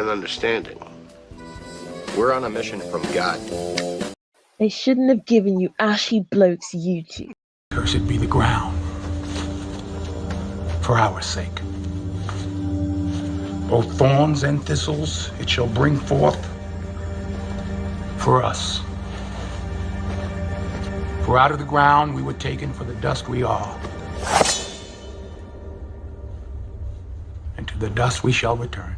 an understanding. We're on a mission from God. They shouldn't have given you ashy blokes you two. Cursed be the ground for our sake. Both thorns and thistles it shall bring forth for us. For out of the ground we were taken, for the dust we are. And to the dust we shall return.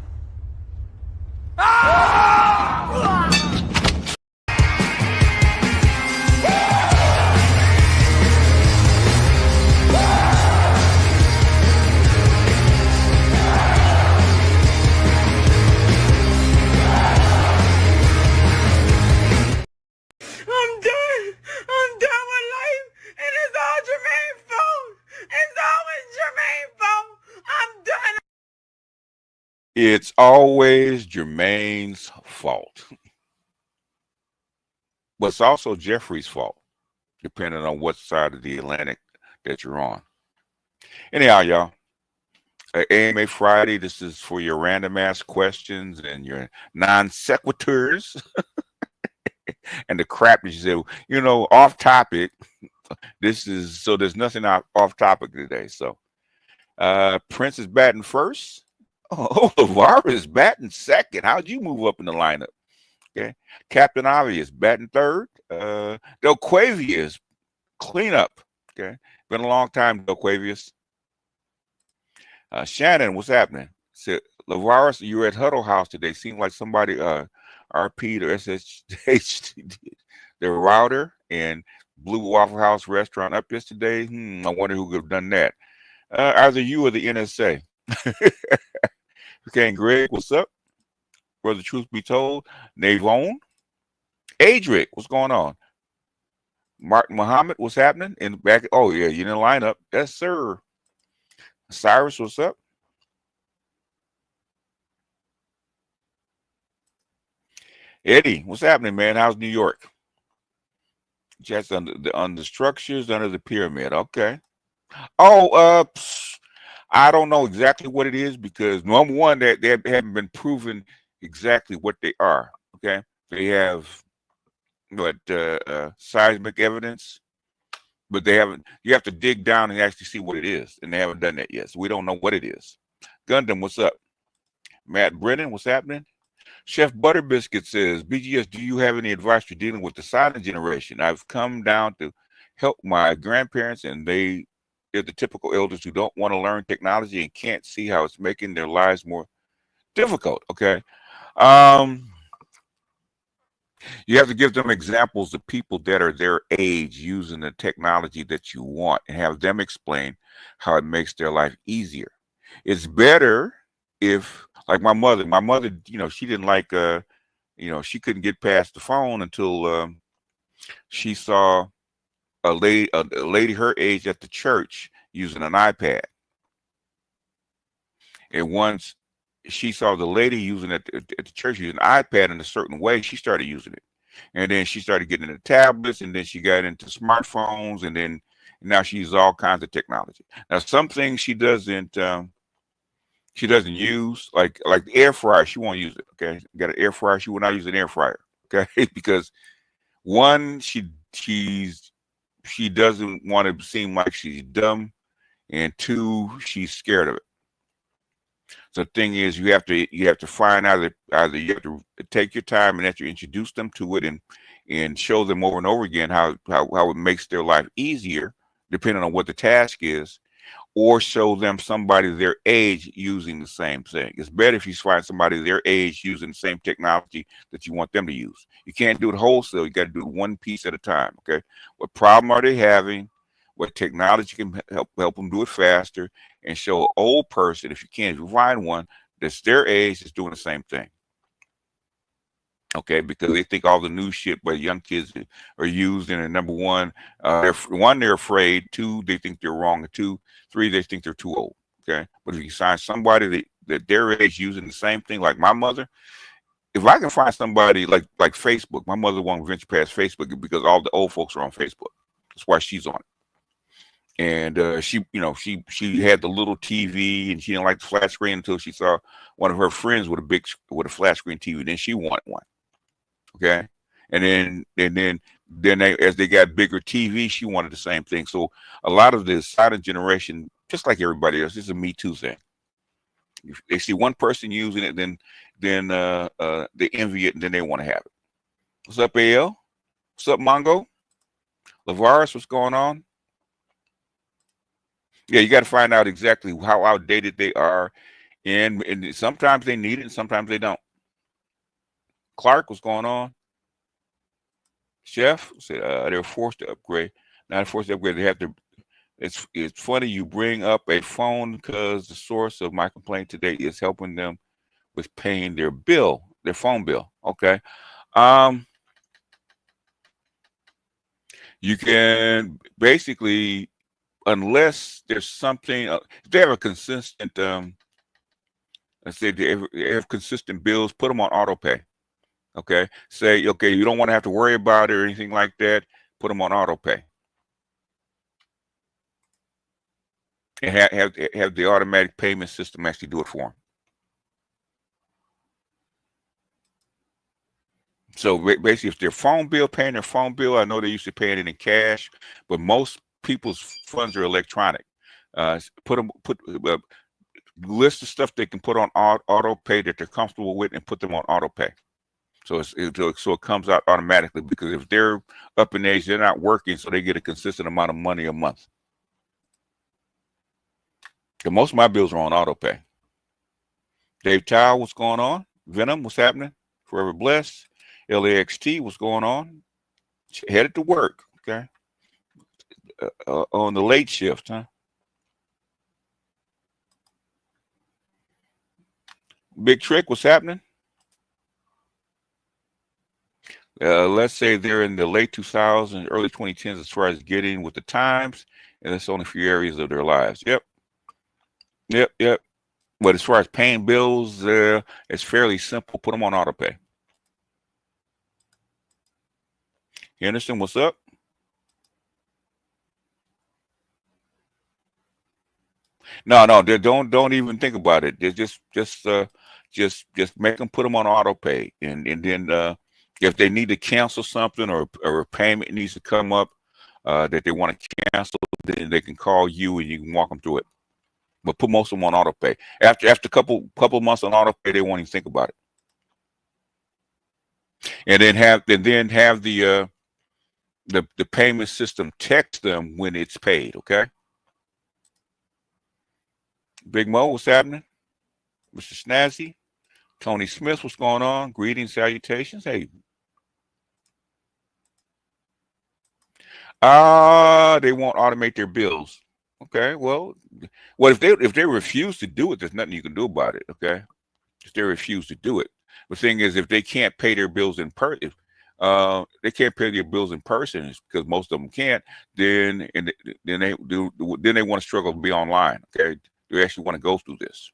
It's always Jermaine's fault. But it's also Jeffrey's fault, depending on what side of the Atlantic that you're on. Anyhow, y'all, AMA Friday, this is for your random ass questions and your non sequiturs and the crap that you say, you know, off topic. This is, so there's nothing off topic today. So Prince is batting first. Oh, LeVar is batting second. How'd you move up in the lineup? Okay. Captain Obvious batting third. Delquavius, clean up. Okay. Been a long time, Delquavius. Shannon, what's happening? Said, LeVar, you were at Huddle House today. Seemed like somebody RP'd or SSH their router and Blue Waffle House restaurant up yesterday. I wonder who could have done that. Either you or the NSA. Okay, Greg, what's up? Brother, truth be told, Navone, Adric, what's going on? Martin Muhammad, what's happening? In the back, oh yeah, you in the lineup. Yes, sir. Cyrus, what's up? Eddie, what's happening, man? How's New York? Just under the structures under the pyramid. Okay. Oh, I don't know exactly what it is because number one, that they haven't been proven exactly what they are. Okay, they have what seismic evidence, but they haven't. You have to dig down and actually see what it is, and they haven't done that yet. So we don't know what it is. Gundam, what's up? Matt Brennan, what's happening? Chef Butterbiscuit says, BGS, do you have any advice for dealing with the silent generation? I've come down to help my grandparents, and they're the typical elders who don't want to learn technology and can't see how it's making their lives more difficult. Okay. You have to give them examples of people that are their age using the technology that you want and have them explain how it makes their life easier. It's better if, like my mother, you know, she didn't like, you know, she couldn't get past the phone until she saw a lady her age at the church using an iPad. And once she saw the lady using it at the church using an iPad in a certain way, she started using it. And then she started getting into tablets, and then she got into smartphones, and then now she uses all kinds of technology. Now, some things she doesn't use, like the air fryer, she won't use it. Okay, got an air fryer, she will not use an air fryer. Okay, because one, she doesn't want to seem like she's dumb, and two, she's scared of it. So the thing is, you have to find either you have to take your time and actually introduce them to it and show them over and over again how it makes their life easier, depending on what the task is, or show them somebody their age using the same thing. It's better if you find somebody their age using the same technology that you want them to use. You can't do it wholesale. You got to do it one piece at a time. Okay. What problem are they having? What technology can help them do it faster, and show an old person, if you find one that's their age, is doing the same thing. Okay, because they think all the new shit by young kids are using, and number one, they're afraid. Two, they think they're wrong. And two, three, they think they're too old. Okay, but if you find somebody that their age using the same thing, like my mother, if I can find somebody like Facebook, my mother won't venture past Facebook because all the old folks are on Facebook. That's why she's on it. and she, you know, she had the little TV, and she didn't like the flat screen until she saw one of her friends with a flat screen TV. Then she wanted one. Okay, and then they, as they got bigger TV, she wanted the same thing. So a lot of the silent generation, just like everybody else, this is a Me Too thing. If they see one person using it, then they envy it, and then they want to have it. What's up, AL? What's up, Mongo? Lavaris, what's going on? Yeah, you got to find out exactly how outdated they are, and sometimes they need it, and sometimes they don't. Clark, what's going on? Chef said they're forced to upgrade. Not forced to upgrade. They have to. It's funny you bring up a phone because the source of my complaint today is helping them with paying their bill, their phone bill. Okay. Um, you can basically, unless there's something, if they have a consistent, let's say they have consistent bills, put them on auto pay. Okay. Say, okay, you don't want to have to worry about it or anything like that. Put them on auto pay. And have the automatic payment system actually do it for them. So basically, if their phone bill, paying their phone bill, I know they used to pay it in cash, but most people's funds are electronic. Put list of stuff they can put on auto pay that they're comfortable with, and put them on auto pay. So so it comes out automatically, because if they're up in age, they're not working, so they get a consistent amount of money a month. And most of my bills are on auto pay. Dave Chow, what's going on? Venom, what's happening? Forever Blessed. LAXT, what's going on? Headed to work, okay? On the late shift, huh? Big Trick, what's happening? Let's say they're in the late 2000s, early 2010s as far as getting with the times, and it's only a few areas of their lives. Yep. But as far as paying bills, it's fairly simple. Put them on auto pay. Henderson, what's up? No, don't even think about it. They just make them, put them on auto pay, and then if they need to cancel something, or a payment needs to come up that they want to cancel, then they can call you and you can walk them through it. But put most of them on auto pay. After a couple months on auto pay, they won't even think about it. And then have the payment system text them when it's paid. Okay. Big Mo, what's happening? Mr. Snazzy, Tony Smith, what's going on? Greetings, salutations. Hey. They won't automate their bills. Okay. Well, if they refuse to do it, there's nothing you can do about it. Okay. If they refuse to do it. The thing is, if they can't pay their bills in person, they can't pay their bills in person, because most of them can't. Then they want to struggle to be online. Okay, they actually want to go through this,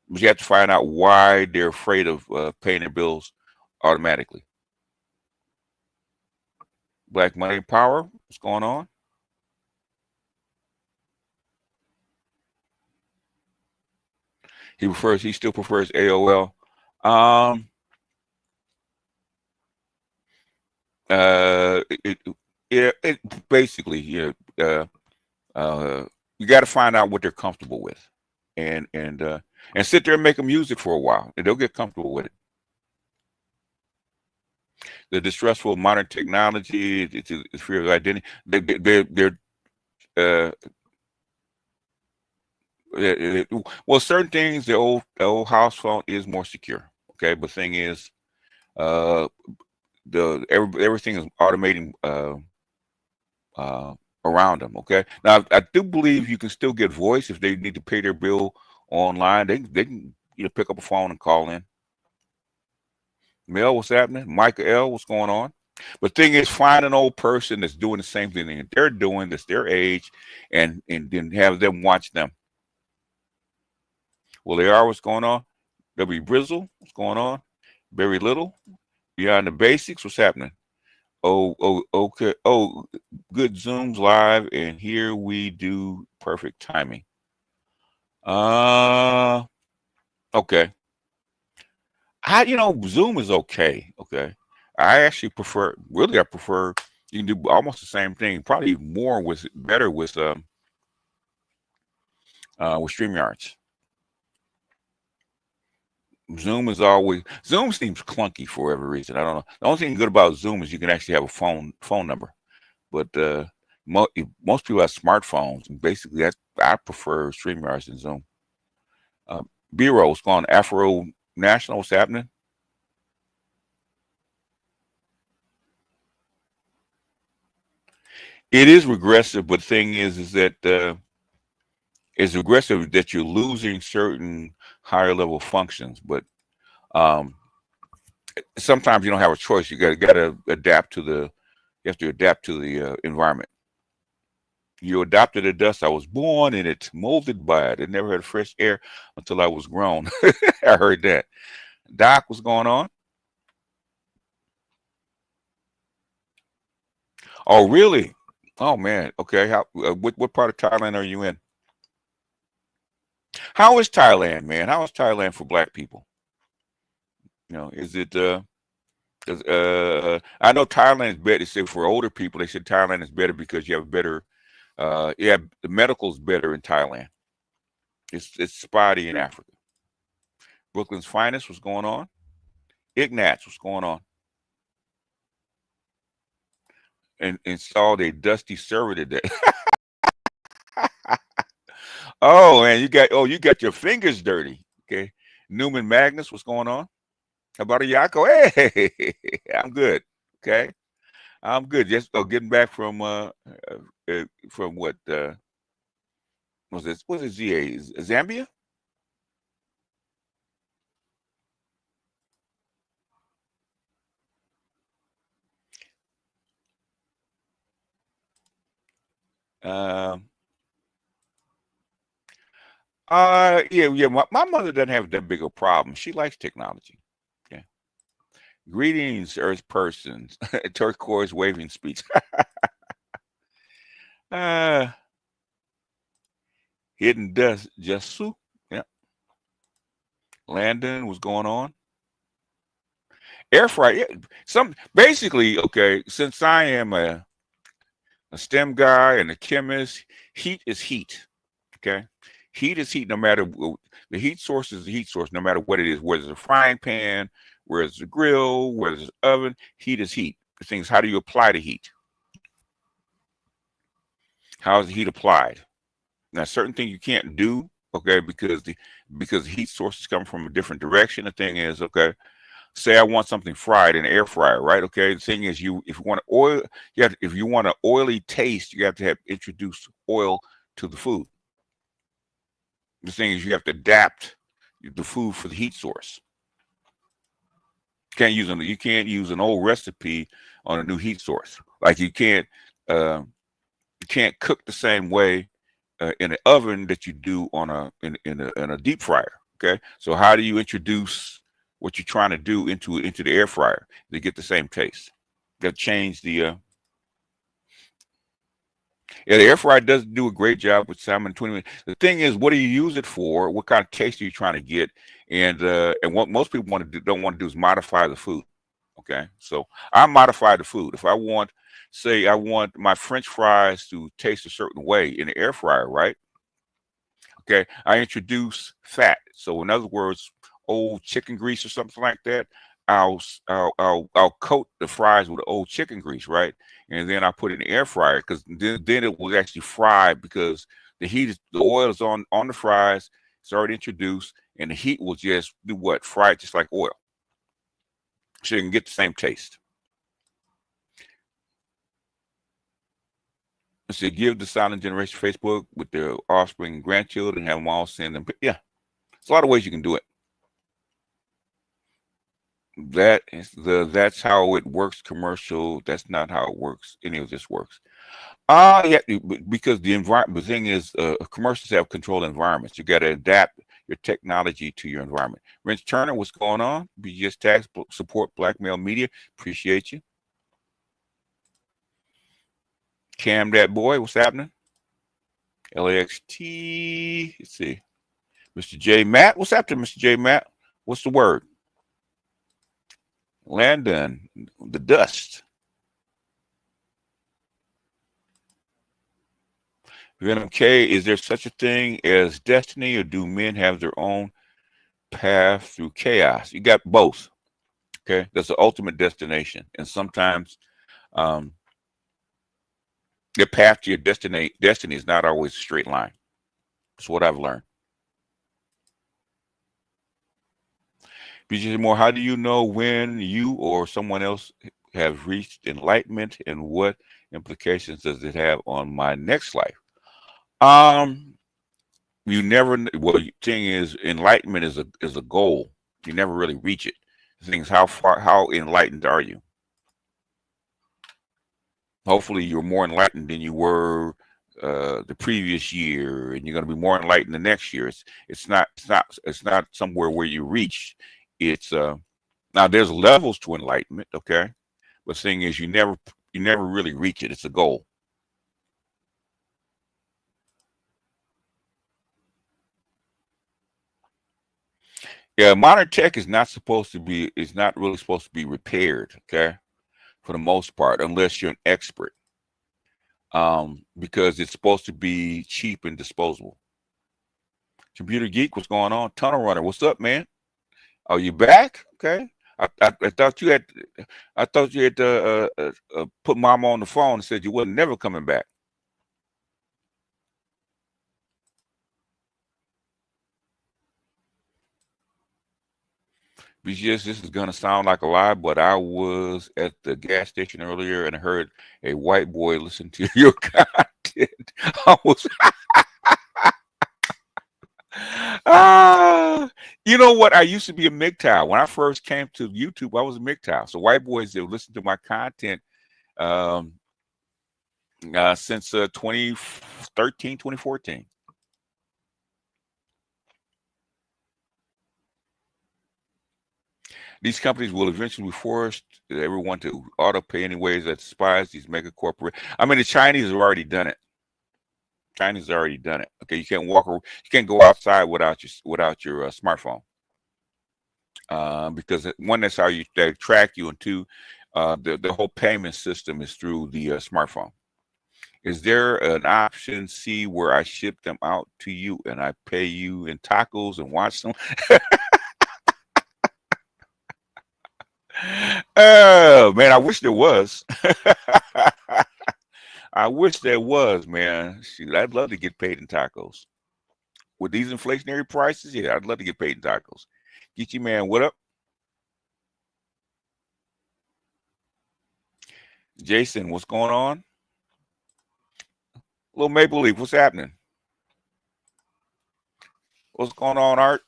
but you have to find out why they're afraid of paying their bills automatically. Black Money Power, what's going on? He still prefers AOL. Basically, you got to find out what they're comfortable with, and sit there and make them use it for a while, and they'll get comfortable with it. The distrustful modern technology, it's fear of identity. Well, certain things, the old house phone is more secure. Okay, but thing is, everything is automating around them. Okay, now I do believe you can still get voice if they need to pay their bill online. They can pick up a phone and call in. Mel, what's happening? Micah L, what's going on? But thing is, find an old person that's doing the same thing that they're doing, that's their age, and then have them watch them. Well, they are. What's going on? W Brizzle, what's going on? Very little. Beyond the basics, what's happening? Okay. Oh, good. Zoom's live, and here we do perfect timing. Uh, okay. Zoom is okay. Okay. I actually prefer, really, I prefer, you can do almost the same thing, probably more better with StreamYards. Zoom seems clunky for whatever reason. I don't know. The only thing good about Zoom is you can actually have a phone number. But most people have smartphones, and basically I prefer StreamYards than Zoom. B-roll, what's going on? Afro National, what's happening? It is regressive, but the thing is that it's regressive that you're losing certain higher level functions. But um, sometimes you don't have a choice. You gotta adapt to the. You have to adapt to the environment. You adopted the dust. I was born in it, molded by it. It never had fresh air until I was grown. I heard that. Doc, what's going on? Oh, really? Oh man. Okay. How? What part of Thailand are you in? How is Thailand, man? How is Thailand for Black people? Is it? 'Cause, I know Thailand is better. They say for older people, they said Thailand is better because you have better. Yeah, the medical's better in Thailand. It's spotty in Africa. Brooklyn's finest. What's going on? Ignatz, what's going on? And installed a dusty server today. Oh man, you got your fingers dirty. Okay. Newman Magnus, what's going on? How about a Yako? Hey, I'm good. Okay. I'm good. Just getting back from what was this? What is ZA? Zambia? Um yeah. My mother doesn't have that big a problem. She likes technology. Yeah. Greetings, Earth persons. Turquoise waving speech. uh Hidden dust just soup. Yeah. Landon, what's going on? Air fryer. Yeah. Some basically, okay, since I am a STEM guy and a chemist, heat is heat. Okay. Heat is heat no matter the heat source is the heat source, no matter what it is, whether it's a frying pan, whether it's a grill, whether it's an oven, heat is heat. The thing is, how do you apply the heat? How is the heat applied? Now, certain things you can't do, okay, because the heat sources come from a different direction. The thing is, okay, say I want something fried in an air fryer, right? Okay, the thing is, if you want oil, if you want an oily taste, you have to have introduced oil to the food. The thing is, you have to adapt the food for the heat source. You can't use an old recipe on a new heat source. Like uh, you can't cook the same way in an oven that you do on in a deep fryer. Okay, so how do you introduce what you're trying to do into the air fryer to get the same taste? You got to change the. Yeah, the air fryer does do a great job with salmon 20 minutes. The thing is, what do you use it for? What kind of taste are you trying to get? And what most people don't want to do is modify the food. Okay, so I modify the food. If I want, say, I want my French fries to taste a certain way in the air fryer, right? Okay, I introduce fat. So in other words, old chicken grease or something like that. I'll coat the fries with old chicken grease, right? And then I put it in the air fryer because then it will actually fry because the oil is on the fries. It's already introduced, and the heat will just do what? Fry it just like oil, so you can get the same taste. So give the silent generation Facebook with their offspring and grandchildren, have them all send them. Yeah, there's a lot of ways you can do it. That's how it works commercial. That's not how it works. Any of this works. Yeah, because the environment. The thing is, commercials have controlled environments. You got to adapt your technology to your environment. Rich Turner, what's going on? BGS tax support black male media. Appreciate you. Cam, that boy, what's happening? LAXT. Let's see. Mr. J. Matt, what's happening, Mr. J. Matt? What's the word? Landon, the dust. Venom K, is there such a thing as destiny, or do men have their own path through chaos? You got both. Okay, that's the ultimate destination, and sometimes the path to your destiny is not always a straight line. That's what I've learned. BJ Moore, how do you know when you or someone else have reached enlightenment, and what implications does it have on my next life? You never. Well, the thing is, enlightenment is a goal. You never really reach it. The thing is, how enlightened are you? Hopefully, you're more enlightened than you were the previous year, and you're going to be more enlightened the next year. It's not somewhere where you reach. It's now there's levels to enlightenment, okay, but the thing is, you never really reach it. It's a goal. Yeah, modern tech is not really supposed to be repaired, okay, for the most part, unless you're an expert, because it's supposed to be cheap and disposable. Computer Geek, what's going on? Tunnel Runner, what's up, man? Are you back? Okay, I thought you had put Mama on the phone and said you wasn't never coming back. BGS, this is gonna sound like a lie, but I was at the gas station earlier and I heard a white boy listen to your content. I was you know what? I used to be a MGTOW. When I first came to YouTube, I was a MGTOW. So white boys that listen to my content since 2013, 2014. These companies will eventually be forced everyone to auto pay anyways that despise these mega corporate. I mean, the Chinese have already done it. China's already done it. Okay, you can't go outside without your smartphone, because one, that's how they track you, and two, the whole payment system is through the smartphone. Is there an option C where I ship them out to you and I pay you in tacos and watch them? Oh man, I wish there was. I wish there was, man. Shoot, I'd love to get paid in tacos. With these inflationary prices, yeah, I'd love to get paid in tacos. Get you, man. What up? Jason, what's going on? Little Maple Leaf, what's happening? What's going on, Art?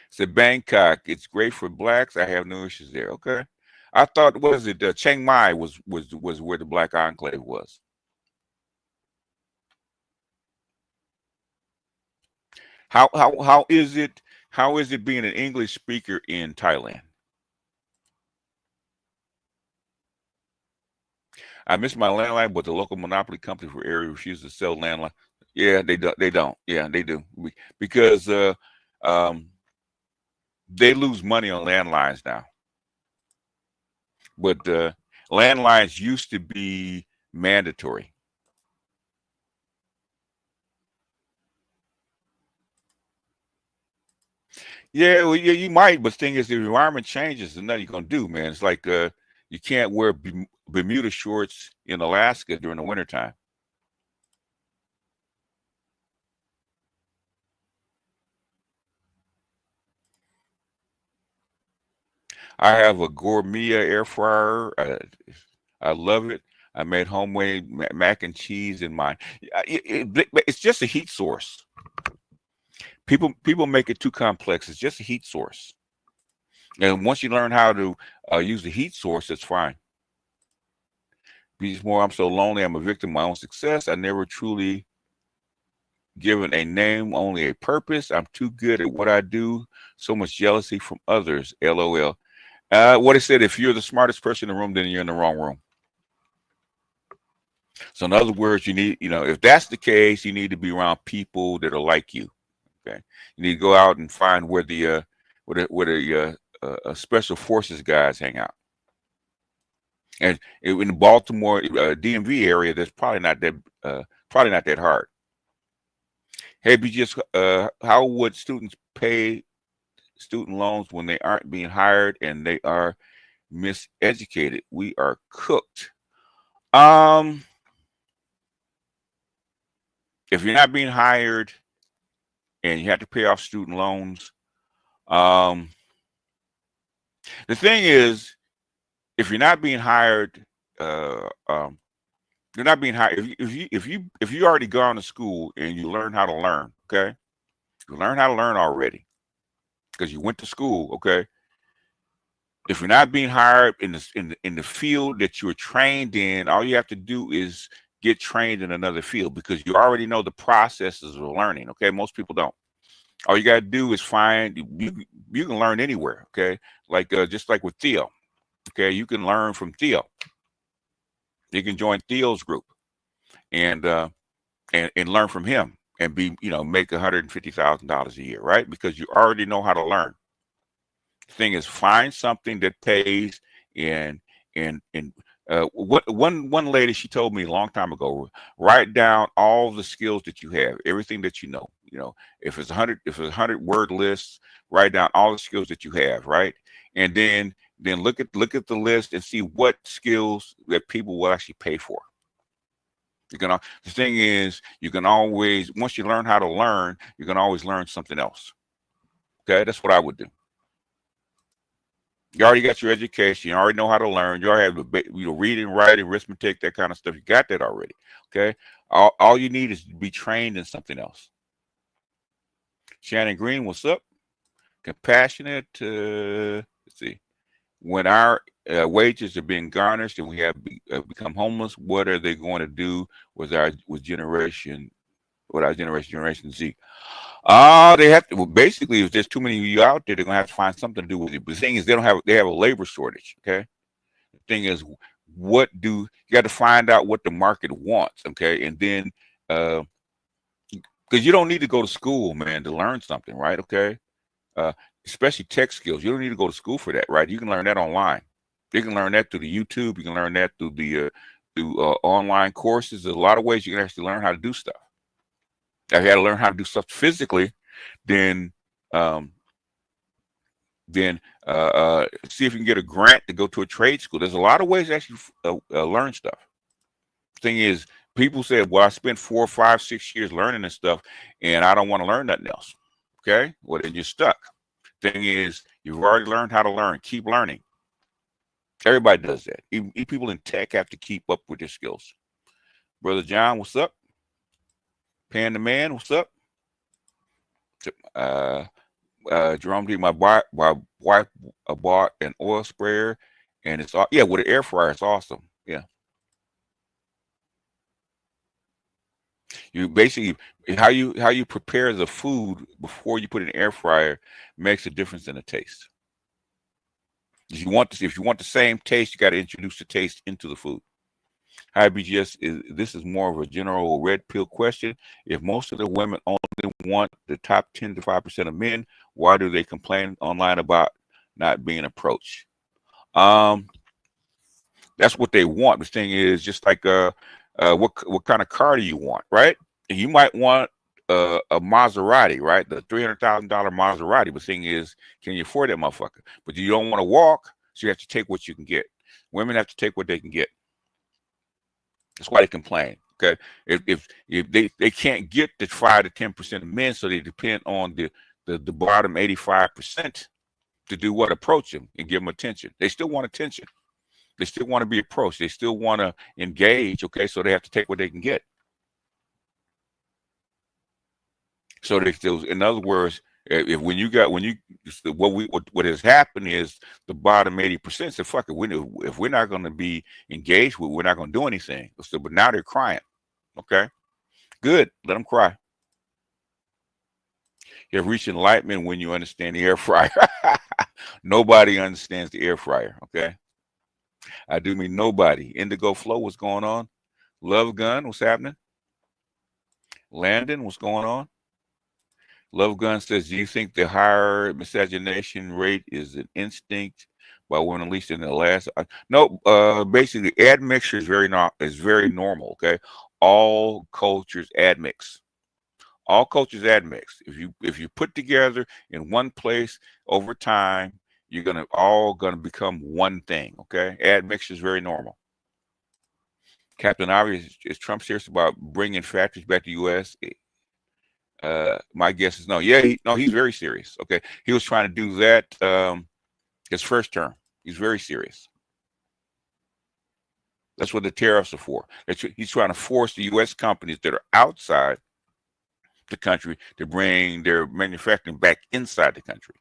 Said Bangkok, it's great for blacks. I have no issues there. Okay. I thought, what is it? Chiang Mai was where the black enclave was. How is it? How is it being an English speaker in Thailand? I miss my landline, but the local monopoly company for area refuses to sell landline. Yeah, they do. They don't. Yeah, they do because they lose money on landlines now. But landlines used to be mandatory. Yeah, well, yeah, you might, but the thing is, the environment changes, and nothing you're gonna do, man. It's like you can't wear Bermuda shorts in Alaska during the wintertime. I have a gourmet air fryer. I love it. I made homemade mac and cheese in mine. It's just a heat source. People make it too complex. It's just a heat source. And once you learn how to use the heat source, it's fine. Beats more. I'm so lonely. I'm a victim of my own success. I never truly given a name, only a purpose. I'm too good at what I do. So much jealousy from others. LOL. What it said, if you're the smartest person in the room, then you're in the wrong room. So in other words, you need, if that's the case, you need to be around people that are like you. Okay, you need to go out and find where the special forces guys hang out. And in the Baltimore DMV area, that's probably not that hard. Hey, just how would students pay student loans when they aren't being hired and they are miseducated? We are cooked. If you're not being hired and you have to pay off student loans, the thing is, if you're not being hired, you're not being hired. If you already gone to school and you learn how to learn, okay, you learn how to learn already because you went to school, okay. If you're not being hired in the field that you're trained in, all you have to do is get trained in another field because you already know the processes of learning. Okay, most people don't. All you got to do is find you can learn anywhere. Okay, like just like with Theo. Okay, you can learn from Theo. You can join Theo's group and learn from him and make $150,000 a year, right? Because you already know how to learn. The thing is, find something that pays. And what one lady, she told me a long time ago, write down all the skills that you have, everything that you know. If it's 100 word lists, write down all the skills that you have, right? And then look at the list and see what skills that people will actually pay for. The thing is, you can always, once you learn how to learn, you can always learn something else. Okay, that's what I would do. You already got your education. You already know how to learn. You already have reading, writing, arithmetic, that kind of stuff. You got that already. Okay. All you need is to be trained in something else. Shannon Green, what's up? Compassionate. Let's see. When our wages are being garnished and we have become homeless, what are they going to do with our generation Z? They have to. Well, basically, if there's too many of you out there, they're gonna have to find something to do with it. But the thing is, they have a labor shortage. Okay. The thing is, you got to find out what the market wants. Okay, and then because you don't need to go to school, man, to learn something, right? Okay. Especially tech skills, you don't need to go to school for that, right? You can learn that online. You can learn that through the YouTube. You can learn that through the online courses. There's a lot of ways you can actually learn how to do stuff. If you had to learn how to do stuff physically, then see if you can get a grant to go to a trade school. There's a lot of ways to actually learn stuff. Thing is, people say, well, I spent 4, 5, 6 years learning this stuff and I don't want to learn nothing else. Okay, well, then you're stuck. Thing is, you've already learned how to learn. Keep learning. Everybody does that. Even people in tech have to keep up with their skills. Brother John, what's up? Pan the Man, what's up? Jerome D, my wife bought an oil sprayer, and it's with an air fryer. It's awesome. Yeah. You basically how you prepare the food before you put it in an air fryer makes a difference in the taste. If you want the same taste, you got to introduce the taste into the food. Hi, BGS. This is more of a general red pill question. If most of the women only want the top 10 to 5% of men, why do they complain online about not being approached? That's what they want. The thing is, just like what kind of car do you want, right? You might want a Maserati, right? The $300,000 Maserati. But the thing is, can you afford that motherfucker? But you don't want to walk, so you have to take what you can get. Women have to take what they can get. That's why they complain. Okay, if they can't get the 5 to 10% of men, so they depend on the bottom 85% to do what? Approach them and give them attention. They still want attention. They still want to be approached. They still want to engage. Okay, so they have to take what they can get. So they still, in other words, what has happened is the bottom 80% said, fuck it, if we're not going to be engaged with, we're not going to do anything. So, but now they're crying. Okay, good. Let them cry. You have reached enlightenment when you understand the air fryer. Nobody understands the air fryer. Okay, I do mean nobody. Indigo Flow, what's going on? Love Gun, what's happening? Landon, what's going on? Love Gun says, do you think the higher miscegenation rate is an instinct by one at least in the last? No, basically, admixture is very normal. Okay, all cultures admix. All cultures admix. If you put together in one place over time, you're all gonna become one thing. Okay, admixture is very normal. Captain Obvious, is Trump serious about bringing factories back to the U.S.? My guess is no. Yeah, he's very serious. Okay, he was trying to do that his first term. He's very serious. That's what the tariffs are for. He's trying to force the U.S. companies that are outside the country to bring their manufacturing back inside the country.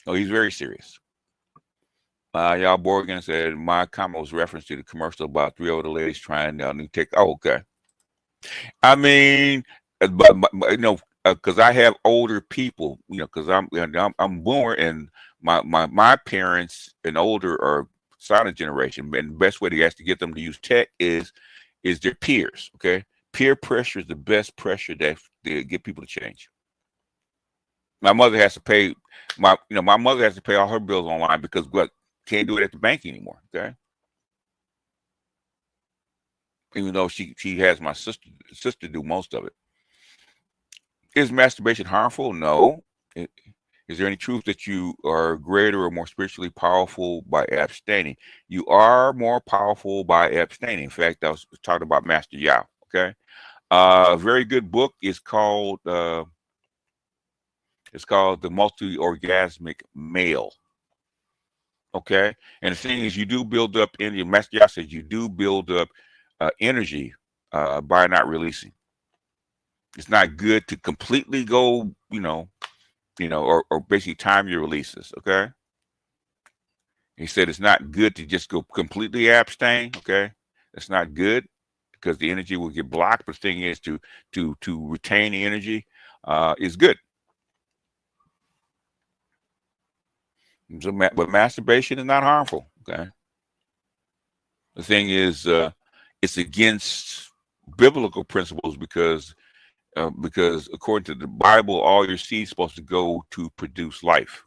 Oh, he's very serious. Y'all Borgen said my comment was reference to the commercial about three older ladies trying new tech. Oh, okay. I mean, but you know, because I have older people, you know, because I'm boomer, and my parents and older are silent generation, and the best way to actually get them to use tech is their peers. Okay, peer pressure is the best pressure that get people to change. My mother has to pay my mother has to pay all her bills online because what can't do it at the bank anymore. Okay, even though she has my sister do most of it. Is masturbation harmful? No. Is there any truth that you are greater or more spiritually powerful by abstaining? You are more powerful by abstaining. In fact, I was talking about Master Yao. Okay, a very good book is called The Multi-Orgasmic Male. Okay, and the thing is, you do build up energy. Master Yao says you do build up energy by not releasing. It's not good to completely go, or basically time your releases. Okay. He said it's not good to just go completely abstain. Okay. That's not good because the energy will get blocked. But the thing is to retain the energy is good. So, but masturbation is not harmful. Okay. The thing is, it's against biblical principles because according to the Bible, all your seed is supposed to go to produce life.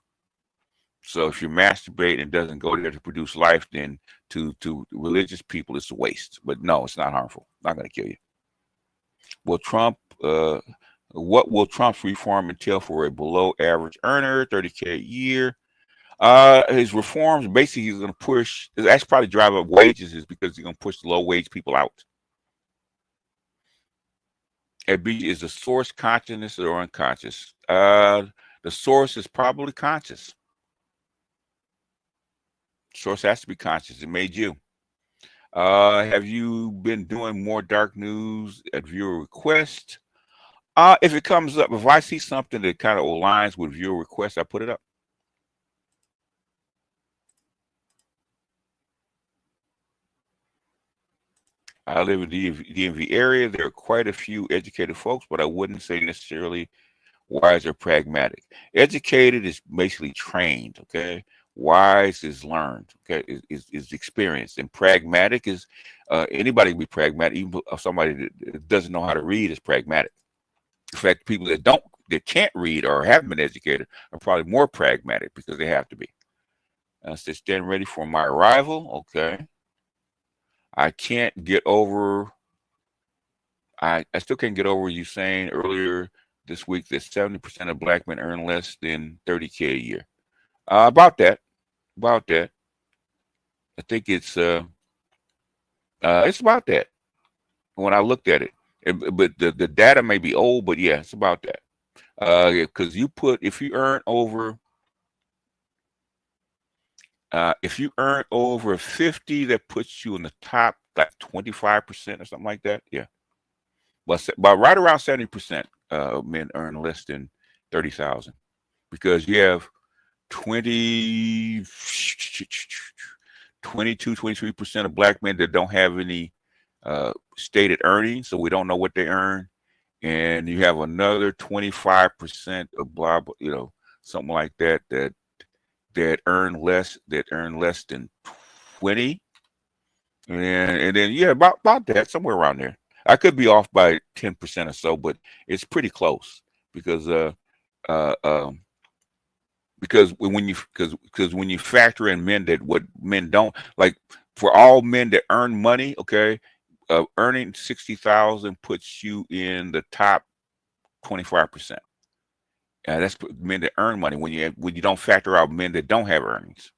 So if you masturbate and it doesn't go there to produce life, then to religious people, it's a waste. But no, it's not harmful. Not going to kill you. What will Trump's reform entail for a below average earner, 30K a year? His reforms, basically, he's going to push, that's probably drive up wages, is because he's going to push the low wage people out. Is the source consciousness or unconscious? The source is probably conscious. Source has to be conscious. It made you. Have you been doing more dark news at viewer request? If it comes up, if I see something that kind of aligns with viewer request, I put it up. I live in the DMV area. There are quite a few educated folks, but I wouldn't say necessarily wise or pragmatic. Educated is basically trained, okay? Wise is learned, okay? Is experienced. And pragmatic is anybody can be pragmatic, even somebody that doesn't know how to read is pragmatic. In fact, people that can't read or haven't been educated are probably more pragmatic because they have to be. So stand ready for my arrival, okay? I can't get over, I still can't get over you saying earlier this week that 70% of black men earn less than 30K a year. About that. I think it's about that when I looked at it. But the data may be old, but yeah, it's about that. Because if you earn over 50, that puts you in the top like 25% or something like that. Yeah. But right around 70% men earn less than 30,000 because you have 22, 23% of black men that don't have any stated earnings, so we don't know what they earn, and you have another 25% of blah, something like that earn less than 20. And then yeah, about that, somewhere around there. I could be off by 10% or so, but it's pretty close because uh, um, because when you factor in men that what men don't like, for all men that earn money, okay, earning 60,000 puts you in the top 25%. That's men that earn money. When you don't factor out men that don't have earnings.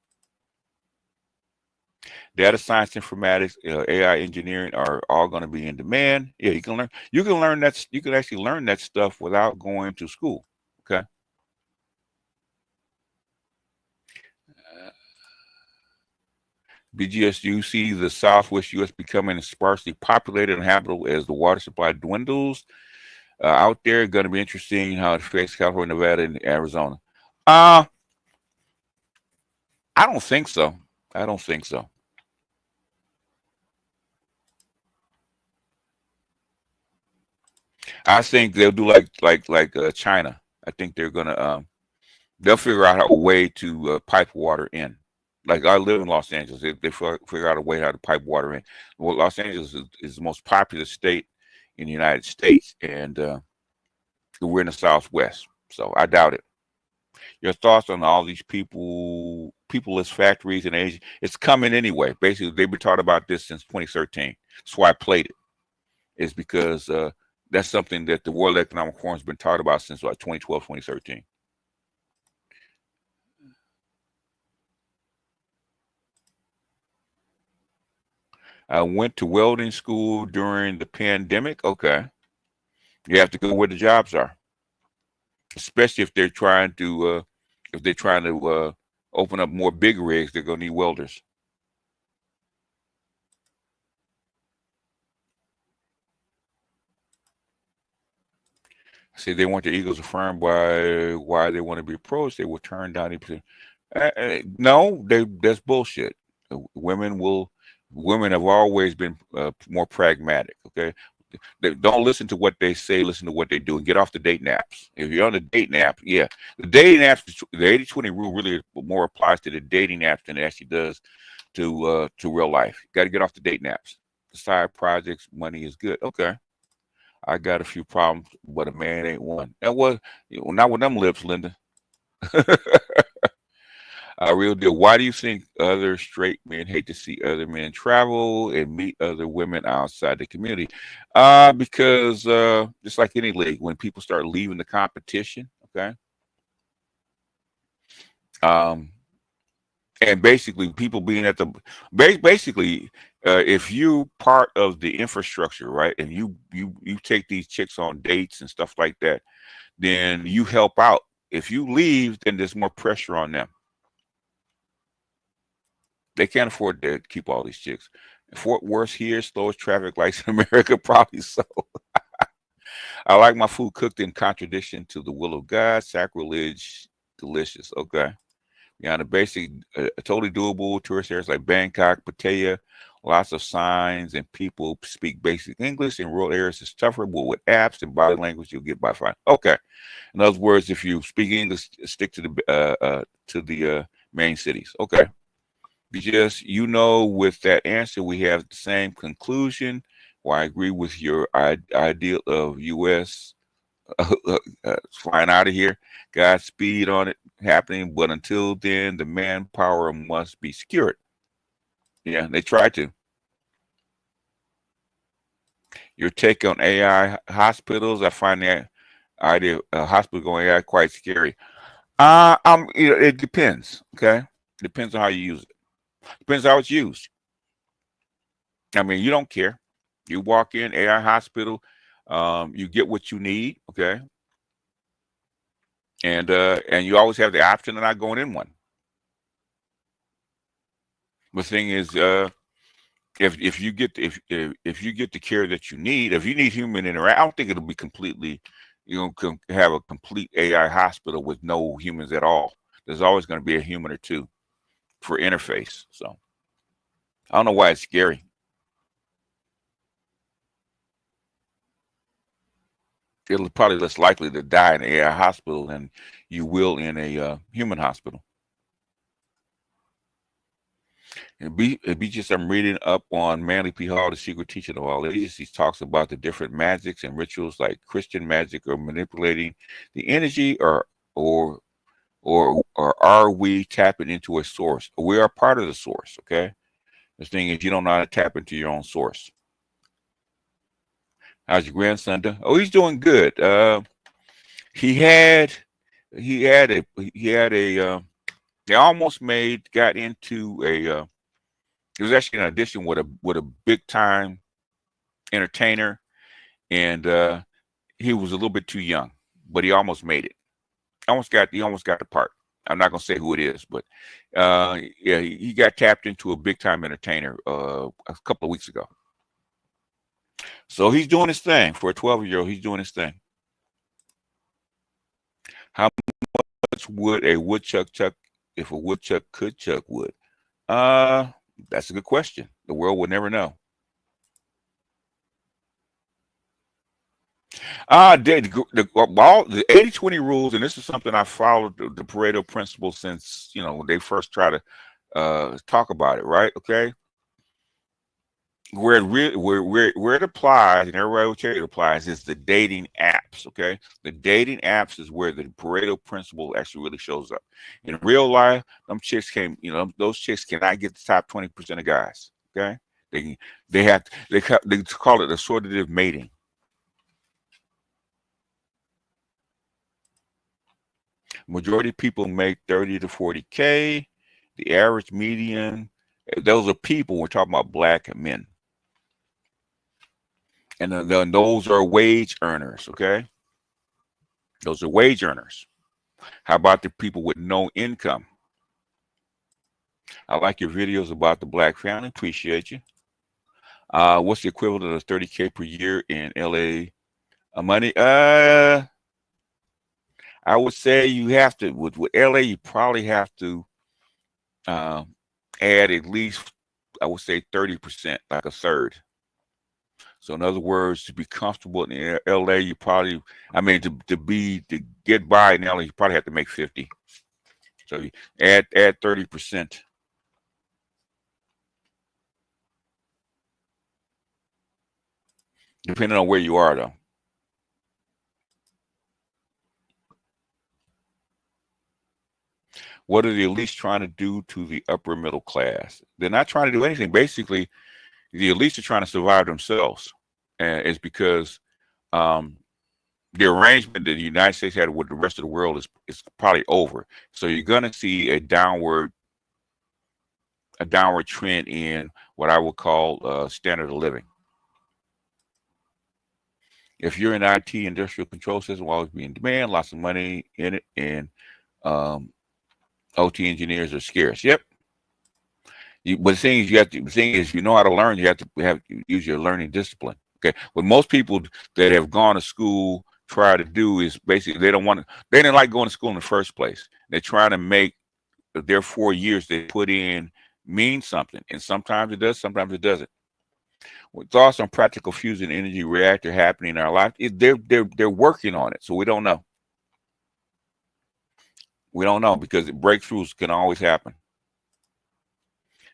Data science, informatics, AI engineering are all going to be in demand. Yeah, you can learn. You can learn that. You can actually learn that stuff without going to school. Okay. BGSU see the Southwest U.S. becoming sparsely populated and habitable as the water supply dwindles. Out there, going to be interesting how it affects California, Nevada, and Arizona. Uh, I don't think so. I don't think so. I think they'll do like China. I think they're gonna they'll figure out a way to pipe water in. Like I live in Los Angeles, they figure out a way how to pipe water in. Well, Los Angeles is the most populous state in the United States, and we're in the Southwest, so I doubt it. Your thoughts on all these peopleless factories in Asia? It's coming anyway. Basically, they've been talking about this since 2013. That's why I played it. Is because that's something that the World Economic Forum has been talking about since like 2012, 2013. I went to welding school during the pandemic. Okay. You have to go where the jobs are, especially if they're trying to open up more big rigs, they're gonna need welders. See, they want the Eagles affirmed why they want to be pros. They will turn down 80%. No, that's bullshit. Women will. Women have always been more pragmatic. Okay, they don't listen to what they say. Listen to what they do, and get off the dating apps. If you're on the dating app, yeah, the dating apps, the 80-20 rule really more applies to the dating apps than it actually does to real life. You got to get off the dating apps. The side projects, money is good. Okay. I got a few problems, but a man ain't one. That was not with them lips, Linda. Real deal. Why do you think other straight men hate to see other men travel and meet other women outside the community? Because just like any league, when people start leaving the competition, okay, um, and basically people being at the basically, if you part of the infrastructure, right, and you take these chicks on dates and stuff like that, then you help out. If you leave, then there's more pressure on them. They can't afford to keep all these chicks. Fort Worth here, slowest traffic lights in America, probably so. I like my food cooked in contradiction to the will of God, sacrilege, delicious. Okay. Yeah, the basic, totally doable. Tourist areas like Bangkok, Pattaya, lots of signs, and people speak basic English. In rural areas, it's tougher, but with apps and body language, you'll get by fine. Okay. In other words, if you speak English, stick to the main cities. Okay. Because with that answer, we have the same conclusion. Well, I agree with your ideal of U.S. Flying out of here. Godspeed on it happening, but until then, the manpower must be secured. Yeah, they try to. Your take on AI hospitals? I find that idea of hospital going AI quite scary. It depends. Okay, depends on how you use it. Depends how it's used. I mean, you don't care. You walk in AI hospital, you get what you need, okay, and you always have the option of not going in one. The thing is, if you get if you get the care that you need, if you need human interaction, I don't think it'll be completely, have a complete AI hospital with no humans at all. There's always going to be a human or two for interface. So I don't know why it's scary. It'll probably less likely to die in an AI hospital than you will in a human hospital. It be just I'm reading up on Manly P. Hall, the secret teaching of all ages. He talks about the different magics and rituals like Christian magic or manipulating the energy, or or are we tapping into a source? We are part of the source. Okay. The thing is, you don't know how to tap into your own source. How's your grandson doing? Oh, he's doing good. He had he had a he had a they almost got into a it was actually an audition with a big time entertainer, and he was a little bit too young, but he almost made it. He almost got the part. I'm not gonna say who it is, but yeah, he got tapped into a big time entertainer a couple of weeks ago. So he's doing his thing for a 12-year-old. He's doing his thing. How much would a woodchuck chuck if a woodchuck could chuck wood? Uh, that's a good question. The world will never know. The 80-20 rules, and this is something I followed the Pareto principle since when they first try to talk about it, right? Okay, where it applies, and everybody will tell you it applies, is the dating apps. Okay, the dating apps is where the Pareto principle actually really shows up. In real life, them chicks those chicks cannot get the top 20% of guys. Okay, they call it assortative mating. Majority of people make 30 to 40K. The average median, those are people, we're talking about black men. And then those are wage earners, okay? Those are wage earners. How about the people with no income? I like your videos about the black family. Appreciate you. What's the equivalent of 30K per year in LA money? I would say you have to, with LA, you probably have to add at least, I would say 30%, like a third. So in other words, to be comfortable in LA, you probably, to get by in LA, you probably have to make 50. So you add 30%. Depending on where you are, though. What are the elites trying to do to the upper middle class? They're not trying to do anything. Basically, the elites are trying to survive themselves. And it's because the arrangement that the United States had with the rest of the world is probably over. So you're going to see a downward trend in what I would call standard of living. If you're in IT, industrial control system, will always be in demand, lots of money in it, and OT engineers are scarce. Yep. But the thing is, you know how to learn, you have to use your learning discipline. Okay. What most people that have gone to school try to do is basically they didn't like going to school in the first place. They're trying to make their 4 years they put in mean something, and sometimes it does, sometimes it doesn't. With thoughts on practical fusion energy reactor happening in our life, they're working on it, so we don't know. We don't know because breakthroughs can always happen.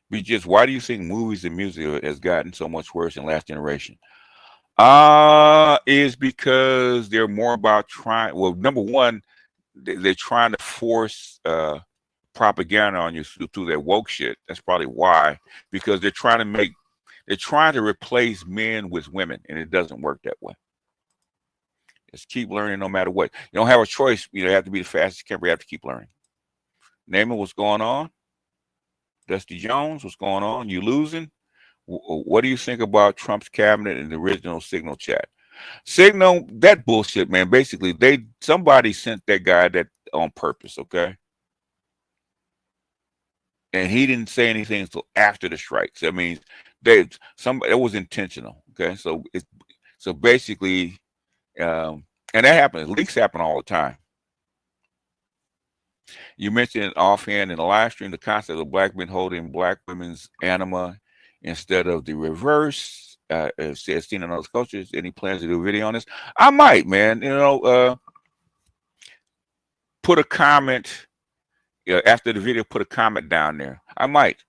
Why do you think movies and music has gotten so much worse in last generation? Is because they're more about trying. Well, number one, they're trying to force propaganda on you through that woke shit. That's probably why, because they're trying to replace men with women, and it doesn't work that way. Just keep learning no matter what. You don't have a choice. You have to be the fastest camper. You have to keep learning. Name it. What's going on? Dusty Jones, what's going on? You losing? What do you think about Trump's cabinet and the original Signal chat? Signal, that bullshit, man. Basically, somebody sent that guy that on purpose, okay? And he didn't say anything until after the strikes. I mean, it was intentional, okay? So basically, and that happens. Leaks happen all the time. You mentioned offhand in the live stream the concept of black men holding black women's anima instead of the reverse. Says seen in other cultures. Any plans to do a video on this? I might, man. Put a comment after the video. Put a comment down there. I might.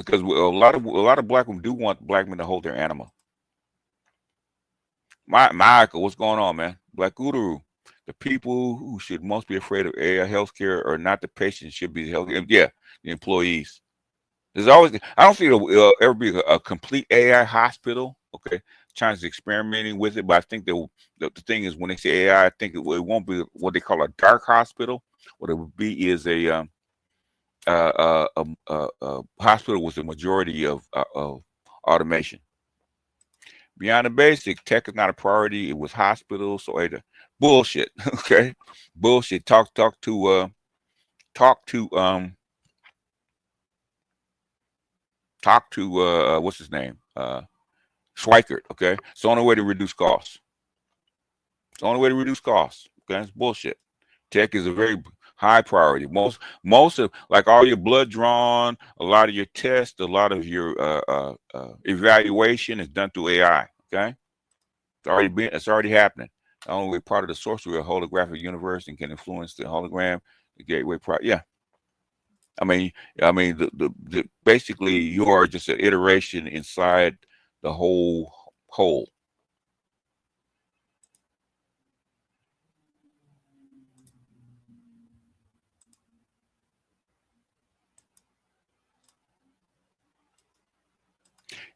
because a lot of black women do want black men to hold their animal. Michael, what's going on, man? Black Guru. The people who should most be afraid of AI healthcare are not the patients, should be the healthcare. Yeah, the employees. There's always, I don't think it'll ever be a complete AI hospital. Okay, China's experimenting with it, but I think the thing is when they say AI, I think it won't be what they call a dark hospital. What it would be is a hospital with a majority of automation. Beyond the basic, tech is not a priority. It was hospitals, so bullshit. Okay, bullshit. Talk to what's his name? Schweikert. Okay, it's the only way to reduce costs. It's the only way to reduce costs. Okay, it's bullshit. Tech is a very high priority. Most of, like, all your blood drawn, a lot of your tests, a lot of your evaluation is done through AI. Okay, it's already happening. Not only part of the sorcery of holographic universe and can influence the hologram, the gateway. Yeah, I mean, basically you are just an iteration inside the whole.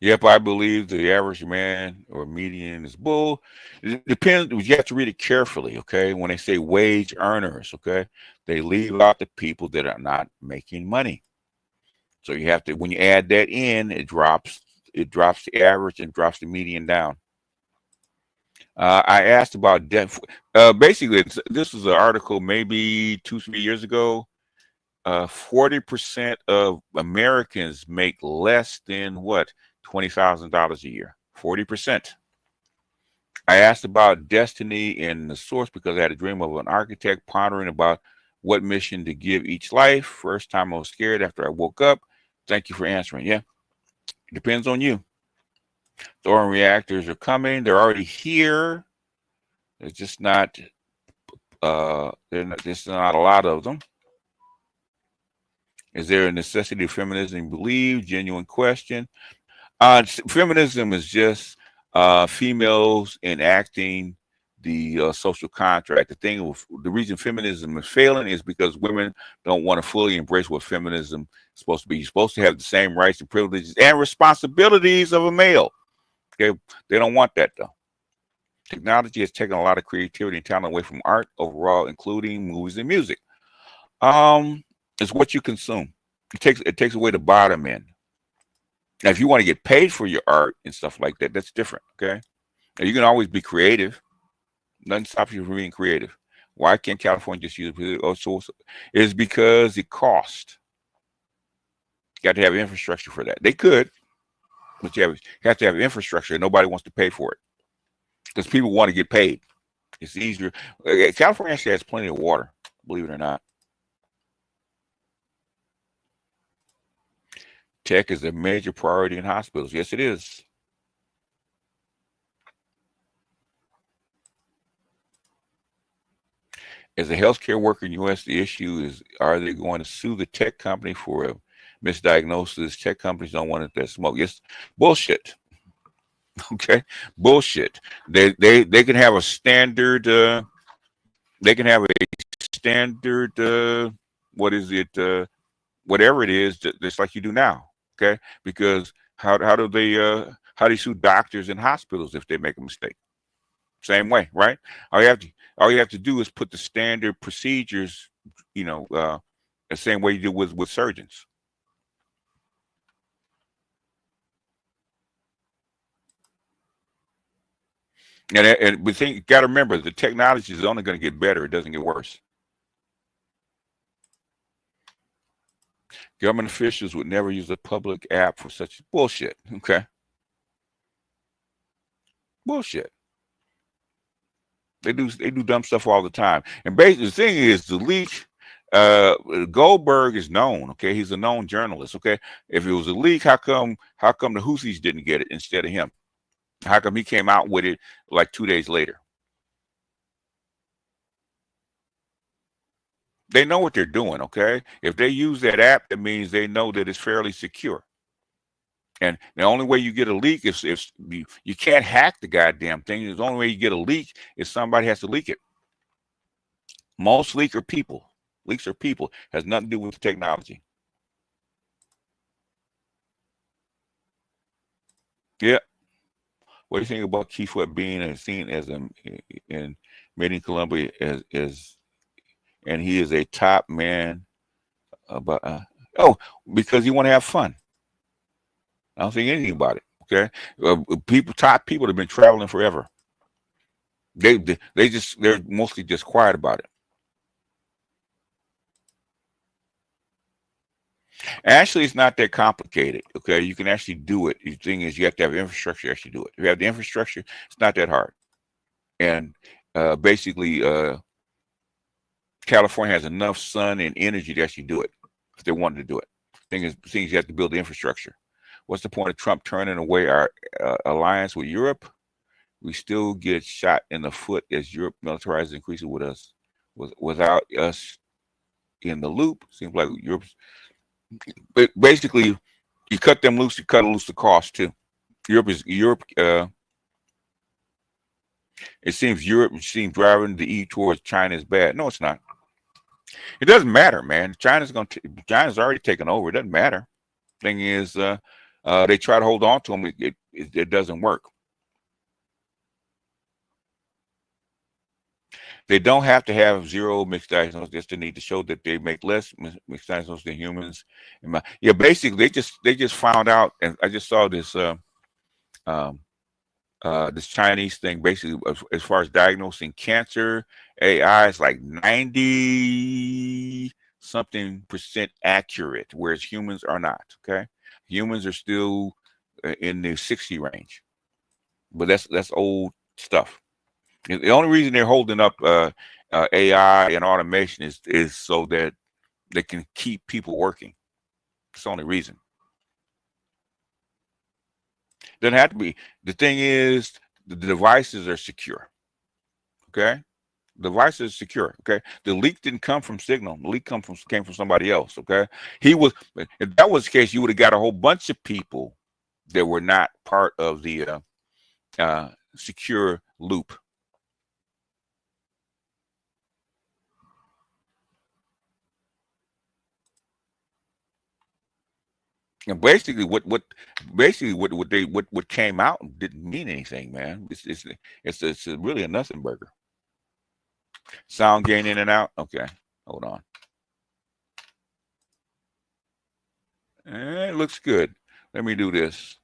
Yep, I believe the average man or median is bull. It depends. You have to read it carefully, okay? When they say wage earners, okay, they leave out the people that are not making money. So you have to, when you add that in, it drops the average and drops the median down. I asked about debt. Basically, this was an article maybe 2-3 years ago. 40% of Americans make less than what? $20,000 a year. 40%. I asked about destiny and the source because I had a dream of an architect pondering about what mission to give each life. First time I was scared after I woke up. Thank you for answering. Yeah, it depends on you. Thorium reactors are coming. They're already here. There's just not there's not a lot of them. Is there a necessity of feminism? Believe? Genuine question. Feminism is just females enacting the social contract. The reason feminism is failing is because women don't want to fully embrace what feminism is supposed to be. You're supposed to have the same rights and privileges and responsibilities of a male. Okay, they don't want that though. Technology has taken a lot of creativity and talent away from art overall, including movies and music. It's what you consume. It takes away the bottom end. Now, if you want to get paid for your art and stuff like that, that's different. Okay, now, you can always be creative. Nothing stops you from being creative. Why can't California just use it? Also, it's because it costs. You got to have infrastructure for that. They could, but you have to have infrastructure, and nobody wants to pay for it because people want to get paid. It's easier. California actually has plenty of water, believe it or not. Tech is a major priority in hospitals. Yes, it is. As a healthcare worker in the U.S., the issue is, are they going to sue the tech company for a misdiagnosis? Tech companies don't want it to smoke. Yes, bullshit. Okay, bullshit. They can have a standard. They can have a standard. What is it? Whatever it is, just like you do now. Okay, because how do they sue doctors and hospitals if they make a mistake? Same way, right? All you have to do is put the standard procedures, the same way you do with surgeons. And we think, got to remember, the technology is only going to get better. It doesn't get worse. Government officials would never use a public app for such bullshit. Okay, bullshit. They do dumb stuff all the time. And basically, the thing is, the leak. Goldberg is known. Okay, he's a known journalist. Okay, if it was a leak, how come the Houthis didn't get it instead of him? How come he came out with it like 2 days later? They know what they're doing. Okay, if they use that app, that means they know that it's fairly secure. And the only way you get a leak is if you can't hack the goddamn thing. The only way you get a leak is somebody has to leak it. Most leaks are people. Leaks are people. Has nothing to do with the technology. Yeah. What do you think about Keithwood being seen as in Made Columbia as and he is a top man about oh, because you want to have fun. I don't think anything about it. Okay, top people have been traveling forever. They're mostly just quiet about it. Actually, it's not that complicated. Okay, you can actually do it. The thing is, you have to have infrastructure to actually do it. If you have the infrastructure, it's not that hard. And basically, California has enough sun and energy to actually do it if they wanted to do it. Things you have to build the infrastructure. What's the point of Trump turning away our alliance with Europe? We still get shot in the foot as Europe militarizes increases with us, without us in the loop. Seems like Europe's, but basically, you cut them loose, you cut loose the cost too. Europe. It seems Europe driving the E towards China is bad. No, it's not. It doesn't matter, man. China's already taken over. It doesn't matter. Thing is, they try to hold on to them. It doesn't work. They don't have to have zero mixed diagnosis. Just they need to show that they make less mixed diagnosis than humans. Yeah, basically, they just found out, and I just saw this um, this Chinese thing. Basically, as far as diagnosing cancer, AI is like 90 something percent accurate, whereas humans are not. Okay, humans are still in the 60 range, but that's old stuff. The only reason they're holding up AI and automation is so that they can keep people working. It's the only reason. Doesn't have to be. The thing is, the devices are secure. Okay, the devices are secure. Okay, the leak didn't come from Signal. The leak came from somebody else. Okay, if that was the case, you would have got a whole bunch of people that were not part of the secure loop. And basically, what came out didn't mean anything, man. It's really a nothing burger. Sound gain in and out. Okay, hold on. It looks good. Let me do this.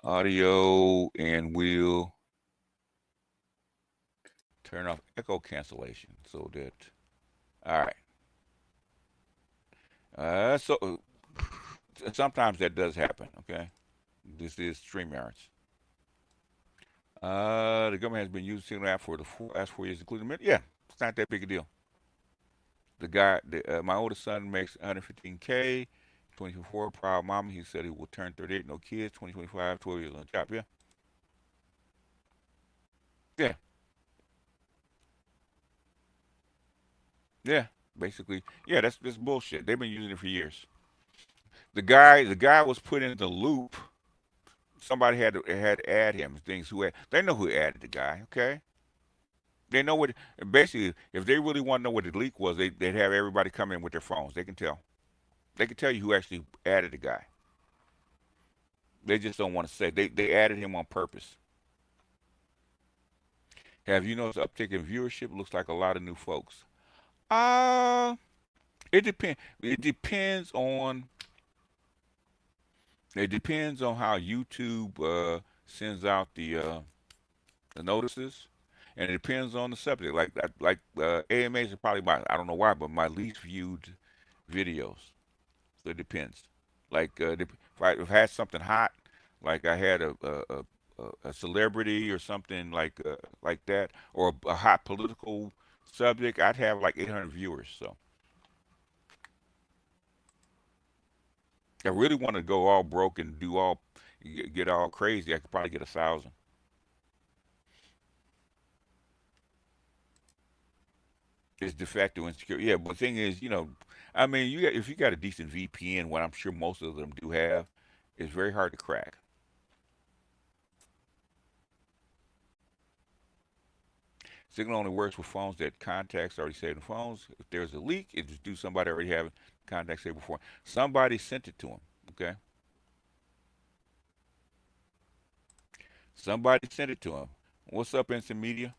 Audio, and we'll turn off echo cancellation so that. All right. So sometimes that does happen. Okay, this is StreamYards. The government has been using Signal app for the last 4 years, including yeah, it's not that big a deal. My oldest son makes 115K, 24, proud mama. He said he will turn 38, no kids, 2025, 12 years on the job. Yeah, yeah, yeah. Basically, yeah. That's bullshit. They've been using it for years. The guy was put in the loop. Somebody had to add him. Things they know who added the guy. Okay, they know what. Basically, if they really want to know what the leak was, they'd have everybody come in with their phones. They can tell. They can tell you who actually added the guy. They just don't want to say. They added him on purpose. Have you noticed uptick in viewership? Looks like a lot of new folks. Uh it depends. It depends on how YouTube sends out the notices, and it depends on the subject. AMAs are probably I don't know why, but my least viewed videos. So it depends. If I had something hot, like I had a celebrity or something like that, or a hot political subject, I'd have like 800 viewers. So if I really want to go all broke and get all crazy, I could probably get 1,000. It's de facto insecure. Yeah, but the thing is, I mean, if you got a decent VPN, what I'm sure most of them do have, is very hard to crack. Signal only works with phones that contacts already saved in phones. If there's a leak, it's due to somebody already having contacts saved before. Somebody sent it to him. Okay, somebody sent it to him. What's up, Instant Media?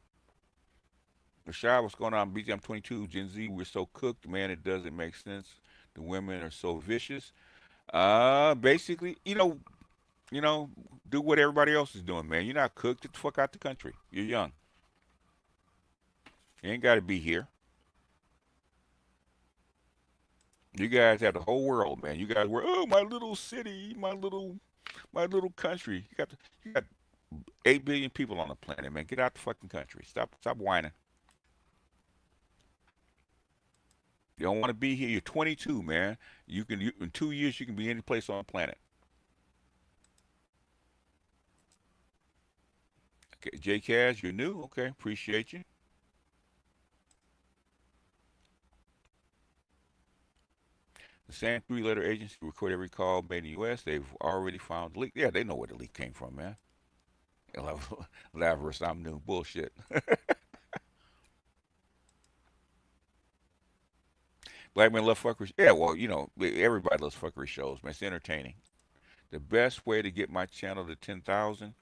Rashad, what's going on? BG, I'm 22. Gen Z, we're so cooked, man. It doesn't make sense. The women are so vicious. Basically, do what everybody else is doing, man. You're not cooked. Get the fuck out the country. You're young. You ain't got to be here. You guys have the whole world, man. You guys were, oh, my little city, my little country. You got 8 billion people on the planet, man. Get out the fucking country. Stop whining. You don't want to be here. You're 22, man. In 2 years you can be any place on the planet. Okay, J Cash, you're new. Okay, appreciate you. The same three-letter agency record every call made in the U.S. They've already found the leak. Yeah, they know where the leak came from, man. Lazarus, I'm new. Bullshit. Black men love fuckery. Yeah, well, everybody loves fuckery shows, man. It's entertaining. The best way to get my channel to 10,000,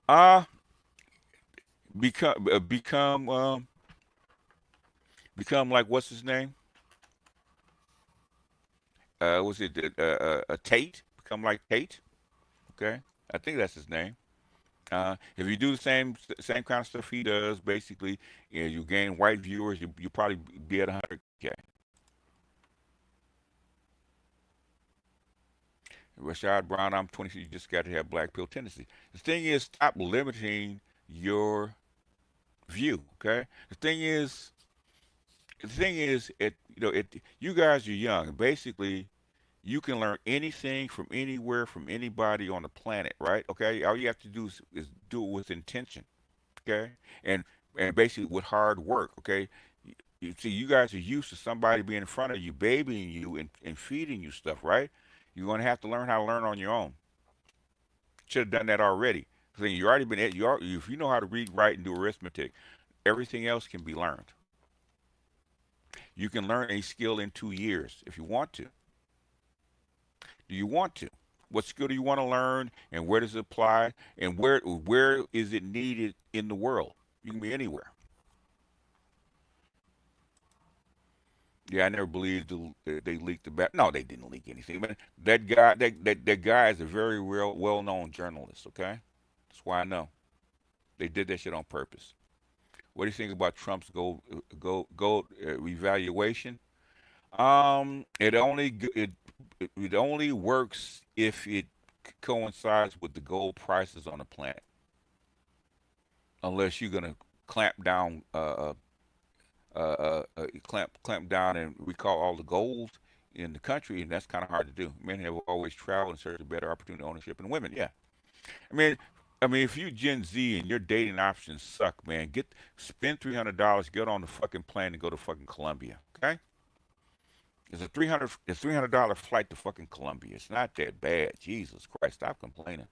uh, become like what's his name? Was it Tate? Become like Tate? Okay, I think that's his name. If you do the same kind of stuff he does, basically, you gain white viewers. You probably be at 100K. Rashad Brown, I'm 26. You just got to have black pill tendencies. The thing is, stop limiting your view. Okay. The thing is, you guys are young. Basically, you can learn anything from anywhere from anybody on the planet, right? Okay. All you have to do is do it with intention. Okay. And and basically with hard work. Okay. You see, you guys are used to somebody being in front of you, babying you, and feeding you stuff, right? You're gonna have to learn how to learn on your own. Should have done that already. So you already been if you know how to read, write, and do arithmetic, everything else can be learned. You can learn a skill in 2 years if you want to. Do you want to? What skill do you want to learn, and where does it apply, and where is it needed in the world? You can be anywhere. Yeah, I never believed they leaked the back. No, they didn't leak anything. But that guy is a very real well-known journalist. Okay, that's why I know they did that shit on purpose. What do you think about Trump's gold evaluation? It only works if it coincides with the gold prices on the planet. Unless you're gonna clamp down, clamp down and recall all the gold in the country, and that's kind of hard to do. Men have always traveled in search of better opportunity, ownership, and women. Yeah, I mean, if you Gen Z and your dating options suck, man, spend $300, get on the fucking plane and go to fucking Colombia. Okay, it's $300 flight to fucking Colombia. It's not that bad. Jesus Christ, stop complaining.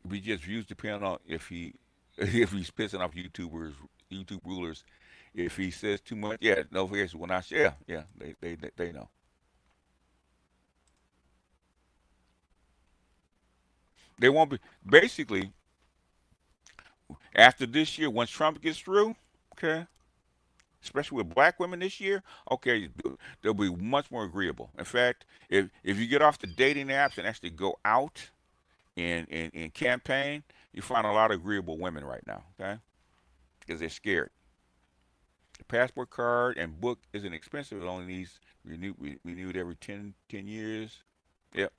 We just views depend on if he if he's pissing off YouTube rulers. If he says too much, yeah, no, here's when I yeah, they know. They won't be basically after this year once Trump gets through. Okay, especially with black women this year. Okay, they'll be much more agreeable. In fact, if you get off the dating apps and actually go out and campaign, you find a lot of agreeable women right now. Okay, because they're scared. The passport card and book isn't expensive. It only needs renewed every 10 years. Yep.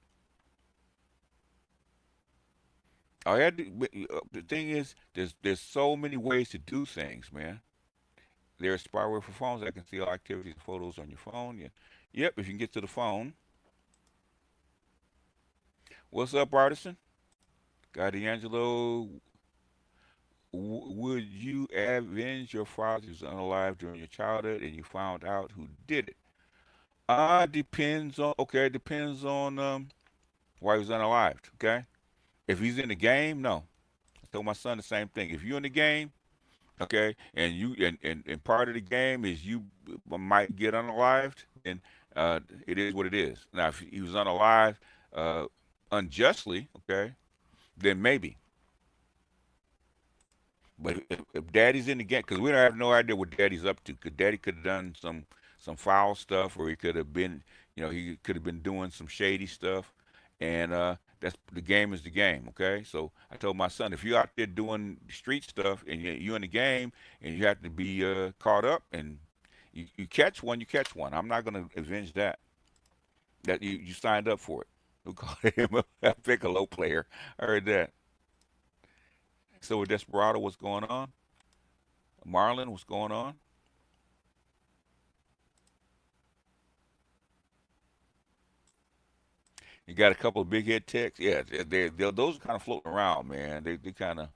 All you have to, the thing is, there's so many ways to do things, man. There's spyware for phones that can see all activities and photos on your phone. Yeah. Yep. If you can get to the phone. What's up, Artisan? Guy D'Angelo, would you avenge your father who's unalive during your childhood and you found out who did it? Depends on, okay, depends on why he was unalived. Okay, if he's in the game, no. I told my son the same thing. If you're in the game, okay, and and part of the game is you might get unalived, then it is what it is. Now, if he was unalived uh, unjustly, okay, then maybe. But if Daddy's in the game, because we don't have no idea what Daddy's up to. Because Daddy could have done some foul stuff, or he could have been, he could have been doing some shady stuff, and that's the game is the game. Okay, so I told my son, if you're out there doing street stuff and you're in the game and you have to be caught up and you catch one, you catch one. I'm not gonna avenge that. That you signed up for it. We call him a piccolo player. I heard that. So with Desperado, what's going on? Marlon, what's going on? You got a couple of big head techs. Yeah, those are kind of floating around, man. They kind of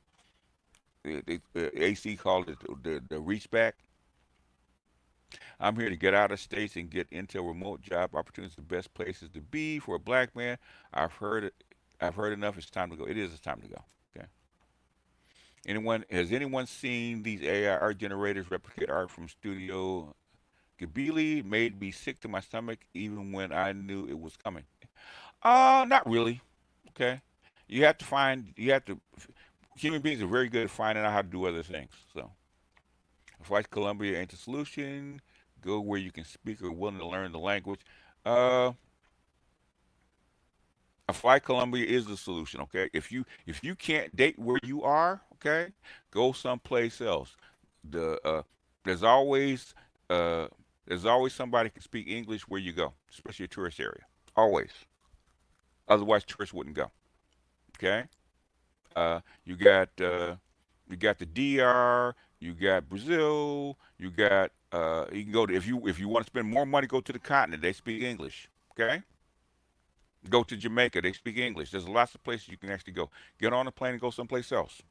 AC called it the reach back. I'm here to get out of states and get into remote job opportunities. The best places to be for a black man. I've heard it. I've heard enough. It's time to go. It is. It's time to go. Okay. Has anyone seen these AI art generators replicate art from Studio Ghibli? Made me sick to my stomach even when I knew it was coming. Not really. Okay. You have to, human beings are very good at finding out how to do other things. So, Flight to Columbia ain't the solution. Go where you can speak or willing to learn the language. Uh, a Flight Columbia is the solution. Okay. If you can't date where you are, okay, go someplace else. The there's always uh there's always somebody can speak English where you go, especially a tourist area. Always. Otherwise, tourists wouldn't go. Okay. Uh, you got uh, you got the DR, you got Brazil, you can go to if you want to spend more money, go to the continent. They speak English. Okay, go to Jamaica. They speak English. There's lots of places you can actually go. Get on a plane and go someplace else.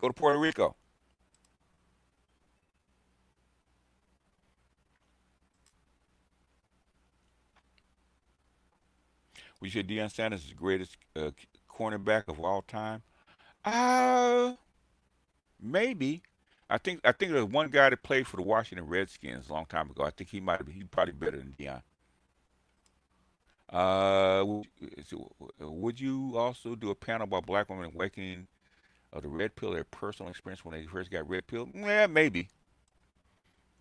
Go to Puerto Rico. We said Deion Sanders is the greatest cornerback of all time. Uh, Maybe. I think there's one guy that played for the Washington Redskins a long time ago. I think he's probably better than Deion. Would you also do a panel about black women awakening of the red pill, their personal experience when they first got red pill? Yeah, maybe.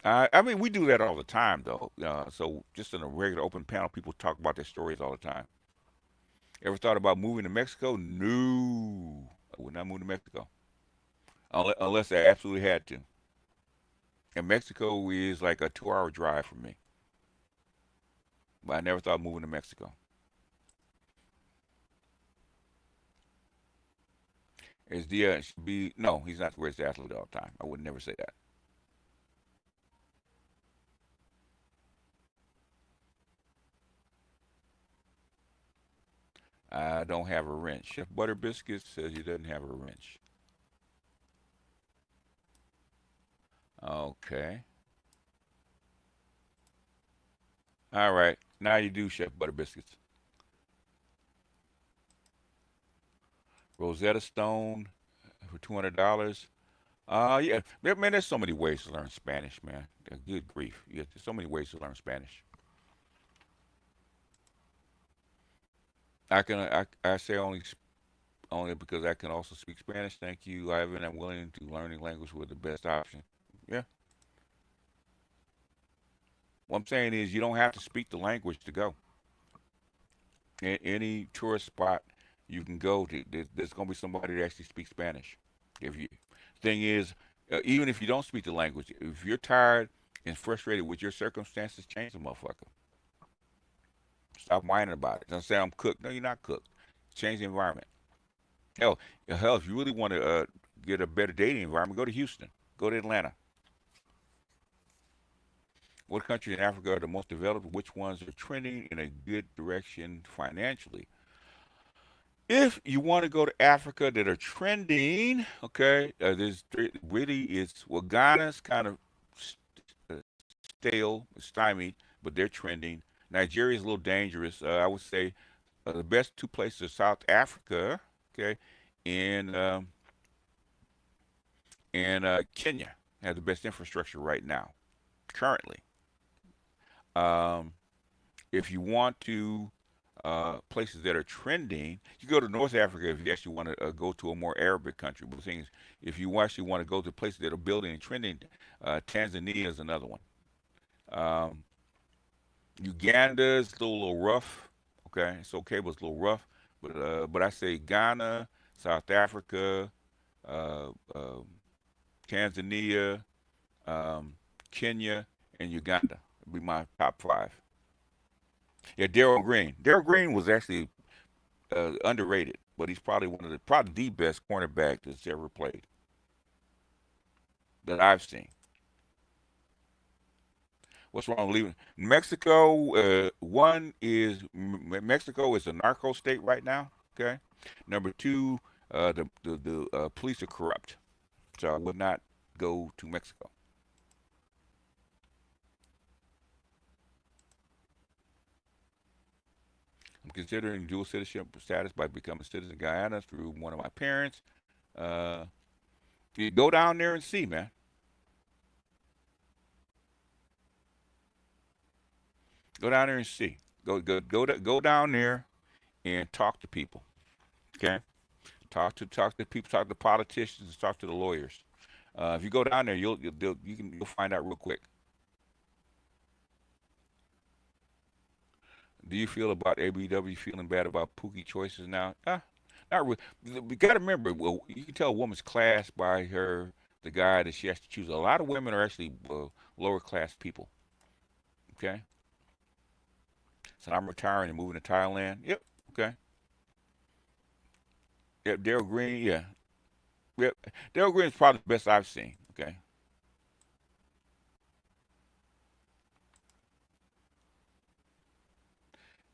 I mean, we do that all the time, though. So just in a regular open panel, people talk about their stories all the time. Ever thought about moving to Mexico? No, I would not move to Mexico unless I absolutely had to. And Mexico is like a 2-hour drive from me, but I never thought of moving to Mexico. Is Dia should be no? He's not the greatest athlete of all time. I would never say that. I don't have a wrench. Chef Butter Biscuit says he doesn't have a wrench. Okay. All right. Now you do, Chef Butter Biscuits. Rosetta Stone for $200. Yeah, man. There's so many ways to learn Spanish, man. Good grief. Yeah, there's so many ways to learn Spanish. I say only because I can also speak Spanish. Thank you, Ivan. I'm willing to learning language with the best option. Yeah. What I'm saying is you don't have to speak the language to go. Any tourist spot you can go to, there's going to be somebody that actually speaks Spanish. If you thing is, even if you don't speak the language, if you're tired and frustrated with your circumstances, change the motherfucker. Stop whining about it. Don't say I'm cooked. No, you're not cooked. Change the environment. Hell, if you really want to get a better dating environment, go to Houston. Go to Atlanta. What countries in Africa are the most developed? Which ones are trending in a good direction financially? If you want to go to Africa that are trending, okay, there's really it's well, Ghana's kind of st- stale, stymied. but they're trending. Nigeria is a little dangerous. I would say the best two places are South Africa, okay, and Kenya have the best infrastructure right now, currently. Um, if you want to places that are trending, you go to North Africa if you actually want to go to a more Arabic country. But the thing is, if you actually want to go to places that are building and trending, Tanzania is another one. Um, Uganda is a little rough. Okay, it's okay, but it's a little rough. But I say Ghana, South Africa, uh, uh, Tanzania, um, Kenya, and Uganda would be my top five. Yeah, Daryl Green. Daryl Green was actually underrated, but he's probably one of the probably the best cornerback that's ever played that I've seen. What's wrong with leaving Mexico? One is Mexico is a narco state right now. Okay. Number two, the police are corrupt, so I would not go to Mexico. I'm considering dual citizenship status by becoming a citizen of Guyana through one of my parents. Uh, you go down there and see, man. Go down there and see. Go down there and talk to people. Okay, talk to people, talk to politicians, talk to the lawyers. If you go down there, you'll find out real quick. Do you feel about ABW feeling bad about Pookie choices now? Not really. We got to remember, well, you can tell a woman's class by the guy that she has to choose. A lot of women are actually lower class people. Okay, so I'm retiring and moving to Thailand. Yep. Okay. Yep. Daryl Green. Yeah. Yep. Daryl Green is probably the best I've seen. Okay.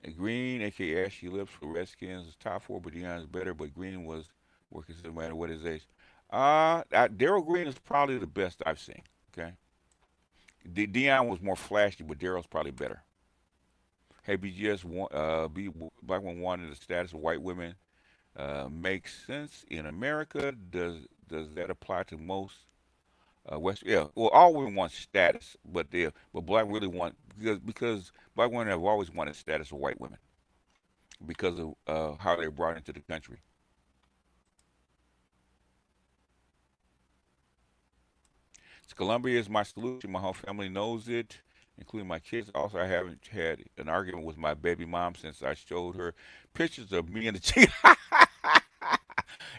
And Green, aka Ashley Lips for Redskins, is top four, but Deion is better. But Green was working no matter what his age. Daryl Green is probably the best I've seen. Okay, Deion was more flashy, but Daryl's probably better. Hey, BGS, black women wanted the status of white women. Makes sense in America. Does that apply to most West? Yeah, well, all women want status, but black really want because black women have always wanted status of white women because of how they were brought into the country. So Colombia is my solution. My whole family knows it, including my kids. Also, I haven't had an argument with my baby mom since I showed her pictures of me and the chick.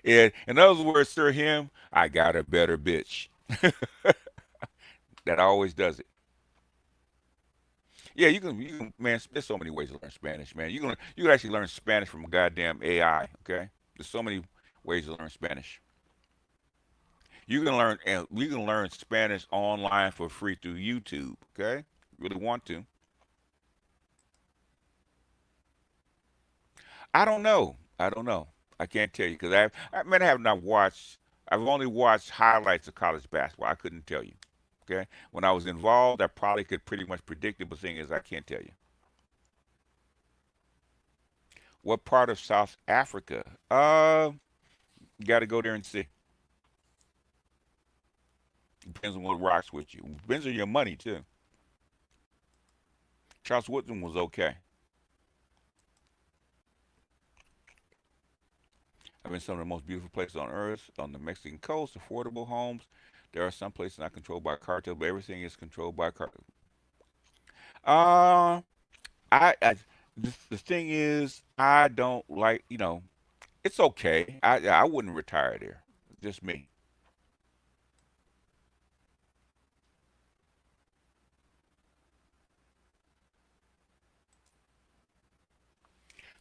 And in other words, sir, him, I got a better bitch. That always does it. Yeah, man. There's so many ways to learn Spanish, man. You can actually learn Spanish from a goddamn AI. Okay, there's so many ways to learn Spanish. You can learn Spanish online for free through YouTube. Okay, really want to? I don't know. I don't know. I can't tell you because I have not watched. I've only watched highlights of college basketball. I couldn't tell you. Okay, when I was involved, I probably could pretty much predict it. But the thing is, I can't tell you. What part of South Africa? You got to go there and see. Depends on what rocks with you. Depends on your money too. Charles Woodson was okay. I've been some of the most beautiful places on earth, on the Mexican coast, affordable homes. There are some places not controlled by cartel, but everything is controlled by cartel. Uh, I the thing is, I don't like, it's okay. I wouldn't retire there. Just me.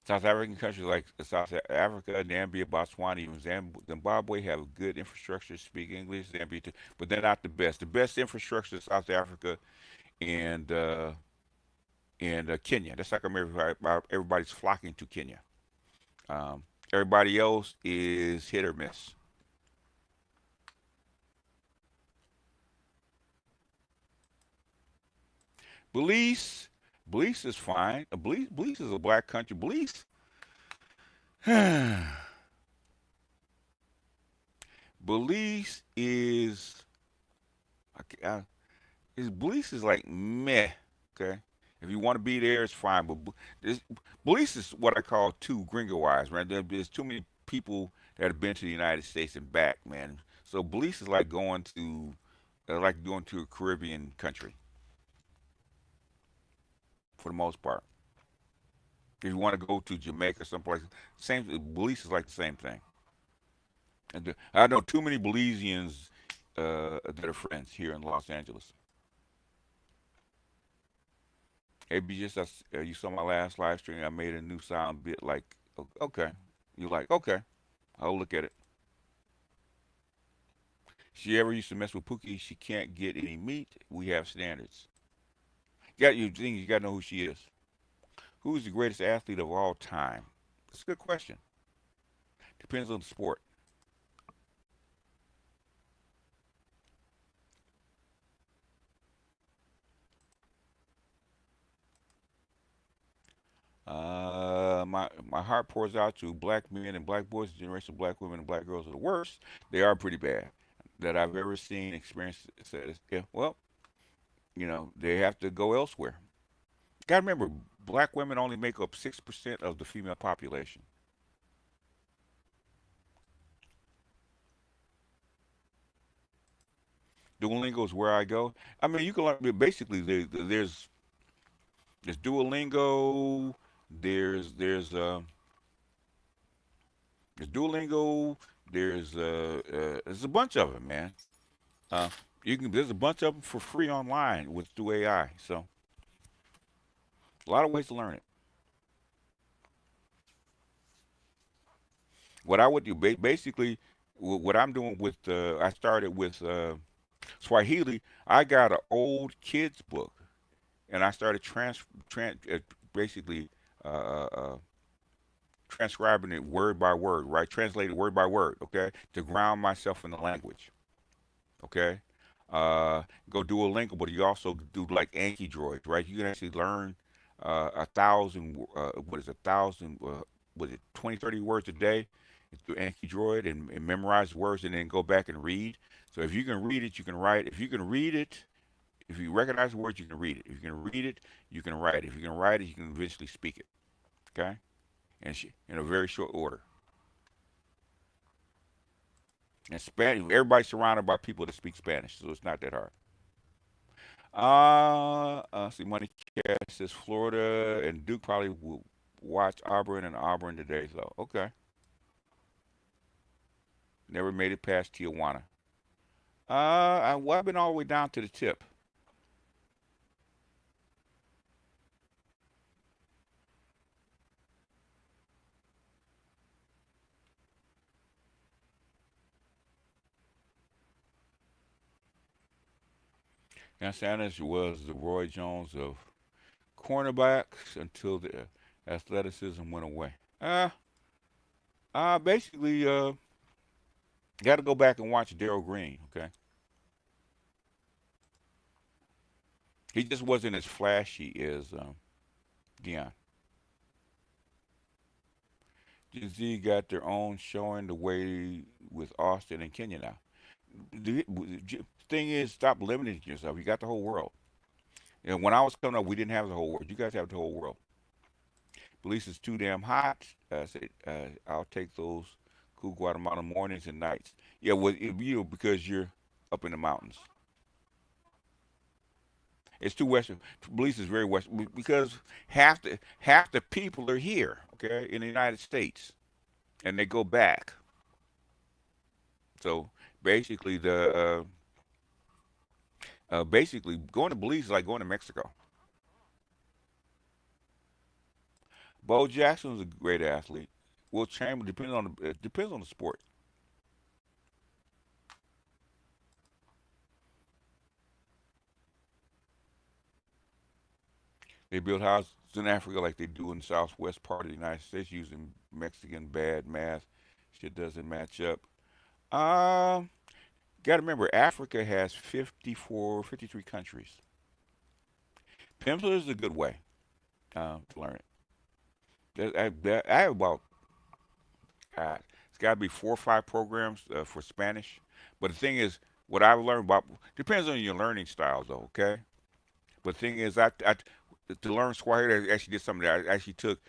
South African countries like South Africa, Namibia, Botswana, even Zimbabwe have good infrastructure, speak English. Zambia too, but they're not the best. The best infrastructure is South Africa and Kenya. That's like everybody's flocking to Kenya. Everybody else is hit or miss. Belize, Belize is fine. Belize is a black country. Belize is Belize is like meh. Okay, if you want to be there, it's fine. But Belize is what I call too gringo-wise, right? There's too many people that have been to the United States and back, man. So Belize is like going to a Caribbean country for the most part. If you want to go to Jamaica, someplace, same. Belize is like the same thing. And I know too many Belizeans that are friends here in Los Angeles. Maybe just you saw my last live stream. I made a new sound bit like, okay. You're like, okay, I'll look at it. She ever used to mess with Pookie, she can't get any meat. We have standards. You got to know who she is. Who is the greatest athlete of all time? That's a good question. Depends on the sport. My heart pours out to black men and black boys. The generation of black women and black girls are the worst. They are pretty bad that I've ever seen, experienced. Says, yeah, well, they have to go elsewhere. Got to remember, black women only make up 6% of the female population. Duolingo is where I go. I mean, you can learn basically. There's Duolingo. There's there's Duolingo. There's a bunch of them, man. Uh, there's a bunch of them for free online with through AI. So a lot of ways to learn it. What I would do basically, what I'm doing with I started with Swahili. I got an old kids book, and I started basically uh, uh, uh, transcribing it word by word, right? Translated word by word, okay, to ground myself in the language, okay. Go Duolingo, but you also do like Anki Droid, right? You can actually learn a thousand, what is a thousand, was it 20, 30 words a day through Anki Droid and memorize words and then go back and read. So if you can read it, you can write. If you can read it, if you recognize the words, you can read it. If you can read it, you can write it. If you can write it, you can eventually speak it, okay? And in a very short order. And Spanish, everybody's surrounded by people that speak Spanish, so it's not that hard. See, Money Cash says Florida and Duke probably will watch Auburn and Auburn today. So okay, never made it past Tijuana. I've been all the way down to the tip. And Sanders was the Roy Jones of cornerbacks until the athleticism went away. Basically, got to go back and watch Daryl Green. Okay, he just wasn't as flashy as Dion. Gen Z got their own showing the way with Austin and Kenya now. The thing is, stop limiting yourself. You got the whole world. And when I was coming up, we didn't have the whole world. You guys have the whole world. Belize is too damn hot. I'll take those cool Guatemala mornings and nights. Yeah, well, because you're up in the mountains. It's too western. Belize is very western because half the people are here, okay, in the United States, and they go back. So basically, basically going to Belize is like going to Mexico. Bo Jackson was a great athlete. Will Chamber depends on the sport. They build houses in Africa like they do in the southwest part of the United States using Mexican bad math. Shit doesn't match up. Um, Got to remember, Africa has 54, 53 countries. Peninsula is a good way. to learn it. I have about, God, it's got to be 4 or 5 programs for Spanish. But the thing is, what I've learned about depends on your learning styles, though. Okay. But the thing is, I to learn Swahili, I actually did something. I actually took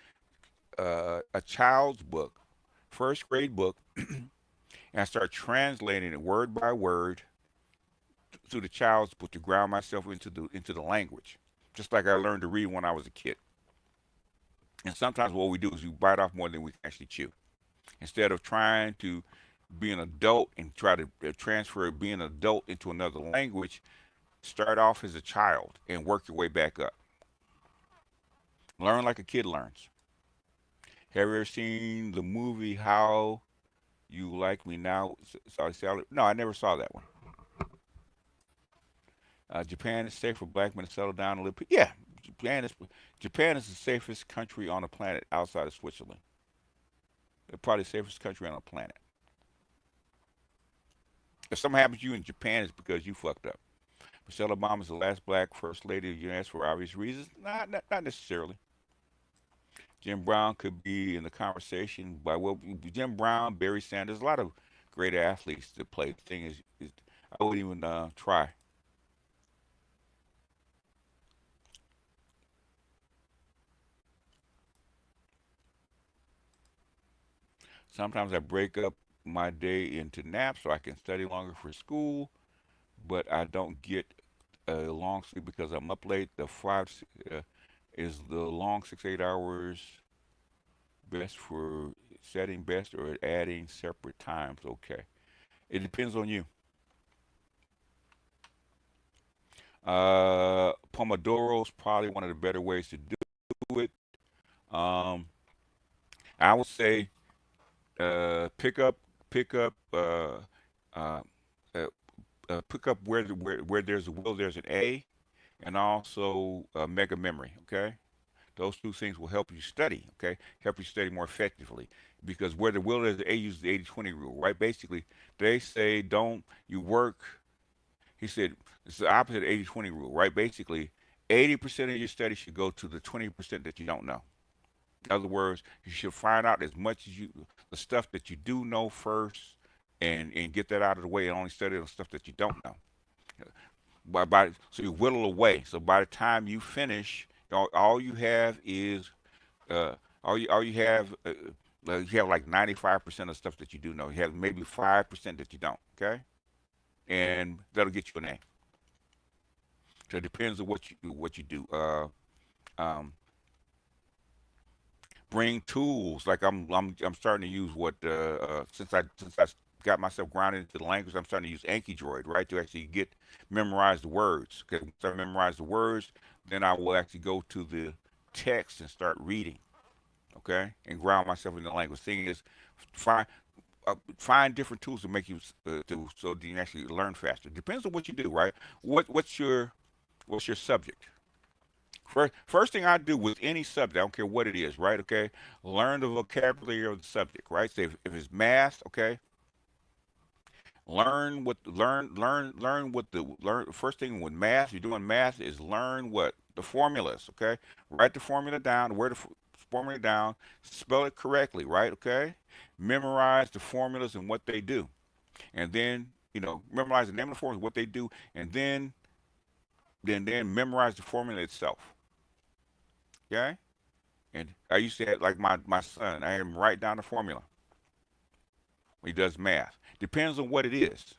a child's book, first grade book, and I started translating it word by word through the child's book to ground myself into the language, just like I learned to read when I was a kid. And sometimes what we do is we bite off more than we can actually chew. Instead of trying to be an adult and try to transfer being an adult into another language, start off as a child and work your way back up. Learn like a kid learns. Have you ever seen the movie How You Like Me Now? No, I never saw that one. Japan is safe for black men to settle down and live. Yeah, Japan is the safest country on the planet outside of Switzerland. They're probably the safest country on the planet. If something happens to you in Japan, it's because you fucked up. Michelle Obama is the last black first lady of the U.S. for obvious reasons. Not necessarily. Jim Brown could be in the conversation by Jim Brown, Barry Sanders, a lot of great athletes that play. The thing is I wouldn't even try. Sometimes I break up my day into naps so I can study longer for school, but I don't get a long sleep because I'm up late. Is the long 6 8 hours best for setting best or adding separate times? Okay, it depends on you. Pomodoro is probably one of the better ways to do it. Um, I would say pick up pick up uh, uh, pick up where there's a will, there's an A, and also mega memory. Okay, those 2 things will help you study. Okay, help you study more effectively because where the will is, the A uses the 80-20 rule. Right, basically they say don't you work. He said it's the opposite of 80-20 rule. Right, basically 80% of your study should go to the 20% that you don't know. In other words, you should find out as much as the stuff that you do know first, and get that out of the way, and only study the stuff that you don't know. So you whittle away. So by the time you finish, all you have is uh, all you have. You have like 95% of stuff that you do know. You have maybe 5% that you don't. Okay, and that'll get you an A. So it depends on what you do. Um, Bring tools like I'm starting to use what since I got myself grounded into the language. I'm starting to use Anki Droid, right, to actually get memorize the words. Okay, once I memorize the words, then I will actually go to the text and start reading. Okay, and ground myself in the language. Thing is, find find different tools to make you so that you can actually learn faster. Depends on what you do, right? What's your subject? First thing I do with any subject, I don't care what it is, right? Okay, learn the vocabulary of the subject, right? So if it's math, okay, learn what the learn. First thing with math, you're doing math is learn what the formulas, okay? Write the formula down, formula down, spell it correctly, right? Okay, memorize the formulas and what they do, and then memorize the name of the formula, what they do, and then memorize the formula itself. Okay. And I used to have, like my son, I had him write down the formula when he does math. Depends on what it is.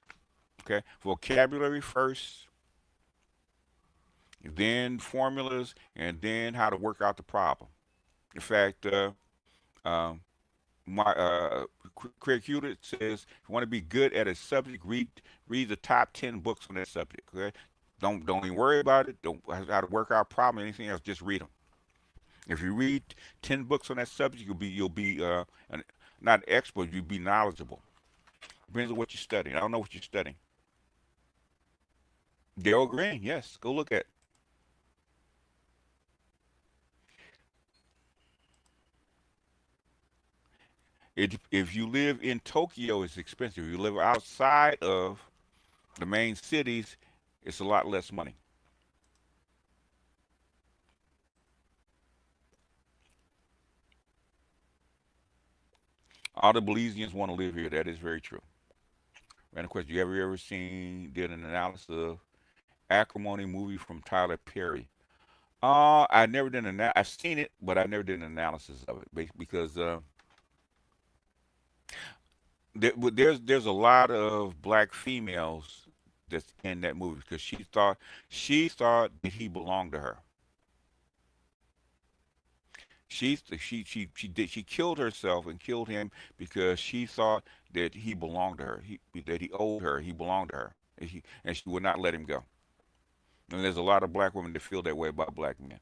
Okay. Vocabulary first, then formulas, and then how to work out the problem. In fact, um, my Craig Hewlett says, if you want to be good at a subject, read the top 10 books on that subject. Okay. Don't even worry about it. Don't how to work out a problem, anything else, just read them. If you read 10 books on that subject, you'll be not an expert. You'll be knowledgeable. Depends on what you're studying. I don't know what you're studying. Dale Green, yes, go look at it. If you live in Tokyo, it's expensive. If you live outside of the main cities, it's a lot less money. All the Belizeans want to live here. That is very true. Random question: you ever seen did an analysis of Acrimony movie from Tyler Perry? I never did an. I've seen it, but I never did an analysis of it because there's a lot of black females that's in that movie because she thought that he belonged to her. She killed herself and killed him because she thought that he belonged to her. That he owed her. He belonged to her, and she would not let him go. And there's a lot of black women that feel that way about black men.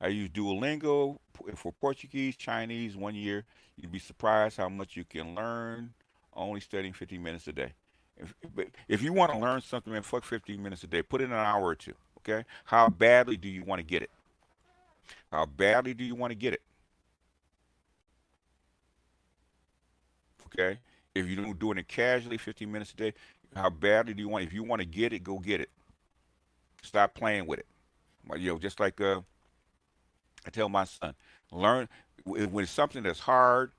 I used Duolingo for Portuguese, Chinese 1 year. You'd be surprised how much you can learn only studying 15 minutes a day. If you want to learn something, man, fuck 15 minutes a day. Put in an hour or two. Okay? How badly do you want to get it? How badly do you want to get it? Okay? If you don't do it casually, 15 minutes a day, how badly do you want? If you want to get it, go get it. Stop playing with it. Just like I tell my son, learn when it's something that's hard.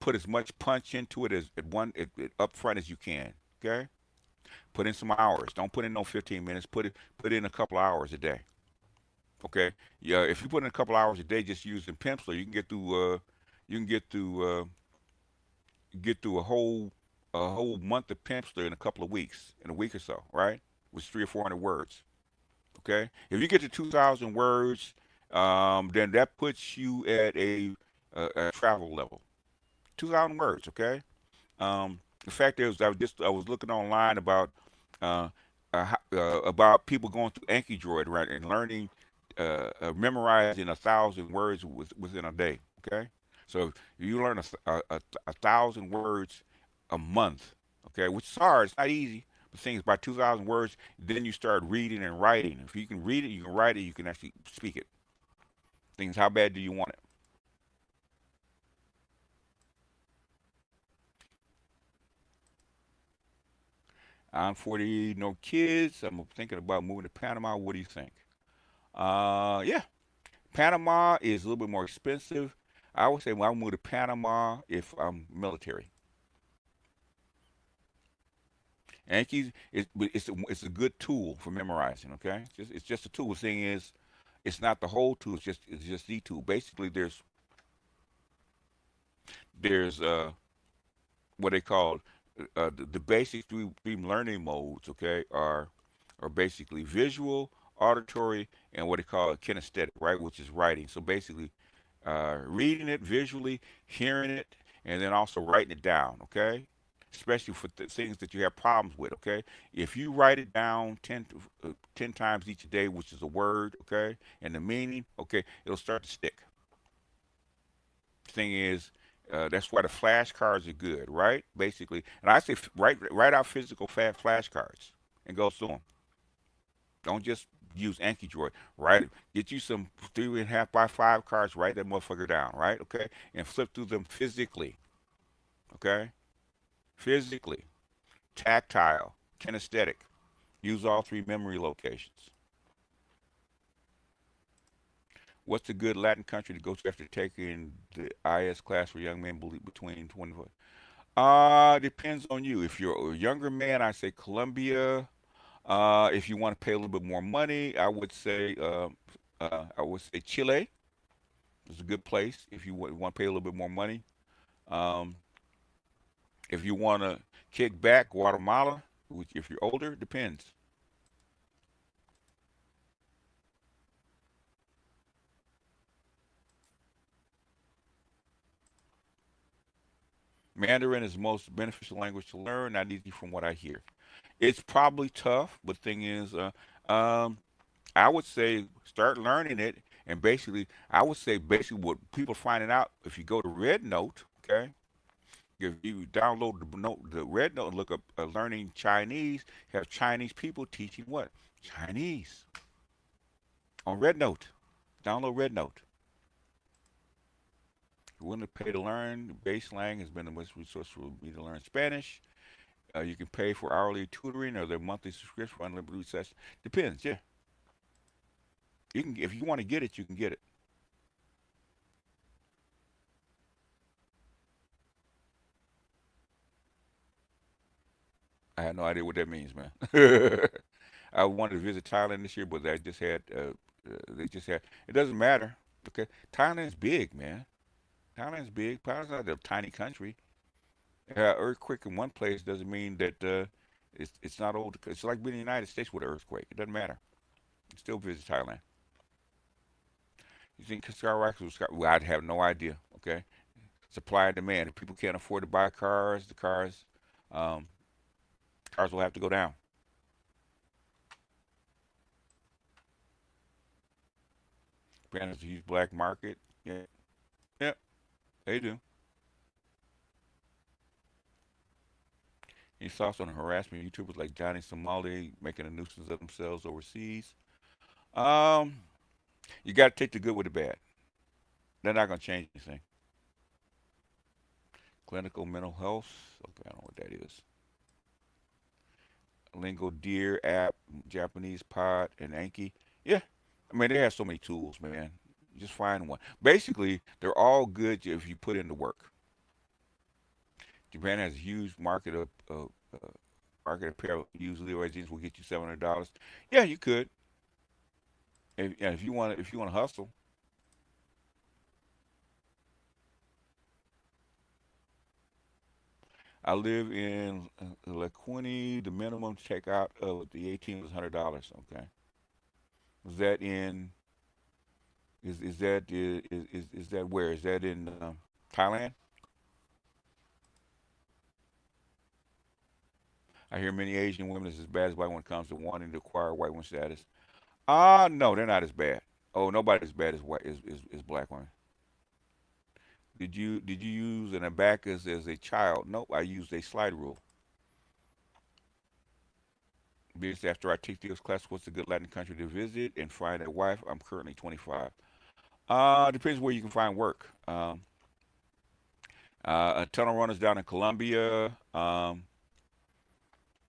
Put as much punch into it as up front as you can. Okay, put in some hours. Don't put in no 15 minutes. Put in a couple hours a day. Okay, yeah. If you put in a couple hours a day just using pencil, you can get through. You can get through a whole month of pencil in a couple of weeks, in a week or so, right? With 300 or 400 words. Okay, if you get to 2,000 words, then that puts you at a travel level. 2,000 words. Okay. The fact is, I was looking online uh, about people going through Anki Droid, right, and learning, memorizing 1,000 words within a day. Okay, so if you learn a thousand words a month, okay, which is hard, it's not easy. The thing is, by 2,000 words, then you start reading and writing. If you can read it, you can write it, you can actually speak it. Things, how bad do you want it? I'm 40, no kids. I'm thinking about moving to Panama. What do you think? Yeah, Panama is a little bit more expensive. I would say, well, I'll move to Panama if I'm military. Yankees it's a good tool for memorizing. Okay, it's just a tool. The thing is, it's not the whole tool. It's just the tool. Basically, there's what they call the basic three learning modes. Okay, are basically visual, auditory, and what they call kinesthetic, right? Which is writing. So basically, reading it visually, hearing it, and then also writing it down. Okay, especially for the things that you have problems with. Okay, if you write it down 10 times each day, which is a word, okay, and the meaning, okay, it'll start to stick. Thing is, that's why the flashcards are good, right? Basically, and I say write out physical flashcards and go through them. Don't just use Anki Droid. Right? Get you some 3.5 by 5 cards. Write that motherfucker down. Right? Okay. And flip through them physically. Okay. Physically, tactile, kinesthetic. Use all three memory locations. What's a good Latin country to go to after taking the IS class for young men between 24? Depends on you. If you're a younger man, I say Colombia. If you want to pay a little bit more money, I would say Chile is a good place if you want to pay a little bit more money. Um, if you want to kick back, Guatemala, which if you're older, depends. Mandarin is the most beneficial language to learn, not easy from what I hear. It's probably tough, but thing is, um, I would say start learning it, and basically, I would say basically what people are finding out if you go to Red Note, okay, if you download the Red Note and look up learning Chinese, have Chinese people teaching what? Chinese on Red Note. Download Red Note. If you're willing to pay to learn, base slang has been the most resource for me to learn Spanish. You can pay for hourly tutoring or their monthly subscription for unlimited sessions. Depends, yeah. You can if you want to get it, you can get it. I had no idea what that means, man. I wanted to visit Thailand this year, but I just had they just had. It doesn't matter. Okay, Thailand's big, man. Thailand's big. Thailand's not a tiny country. Earthquake in one place doesn't mean that it's not old. It's like being in the United States with an earthquake. It doesn't matter. You still visit Thailand. You think skyrocks was sky? Well, I'd have no idea. Okay, supply and demand. If people can't afford to buy cars, um, cars will have to go down. Japan has a huge black market. Yeah, yeah, they do. Any thoughts on harassment YouTubers like Johnny Somali making a nuisance of themselves overseas? Um, you got to take the good with the bad. They're not going to change anything. Clinical mental health. Okay, I don't know what that is. Lingo Deer app, Japanese pod, and Anki. Yeah, I mean they have so many tools, man. Just find one. Basically, they're all good if you put in the work. Japan has a huge market of pair of used Leroy jeans will get you $700. Yeah, you could. If you want to hustle. I live in La Quinny. The minimum checkout of the 18 was $100. Okay, was that in? Is that where? Is that in Thailand? I hear many Asian women is as bad as white when it comes to wanting to acquire white woman status. No, they're not as bad. Oh, nobody's as bad as white is black women. Did you use an abacus as a child? Nope, I used a slide rule. Because after I take those classes, what's a good Latin country to visit and find a wife? I'm currently 25. Depends where you can find work. A tunnel runners down in Colombia.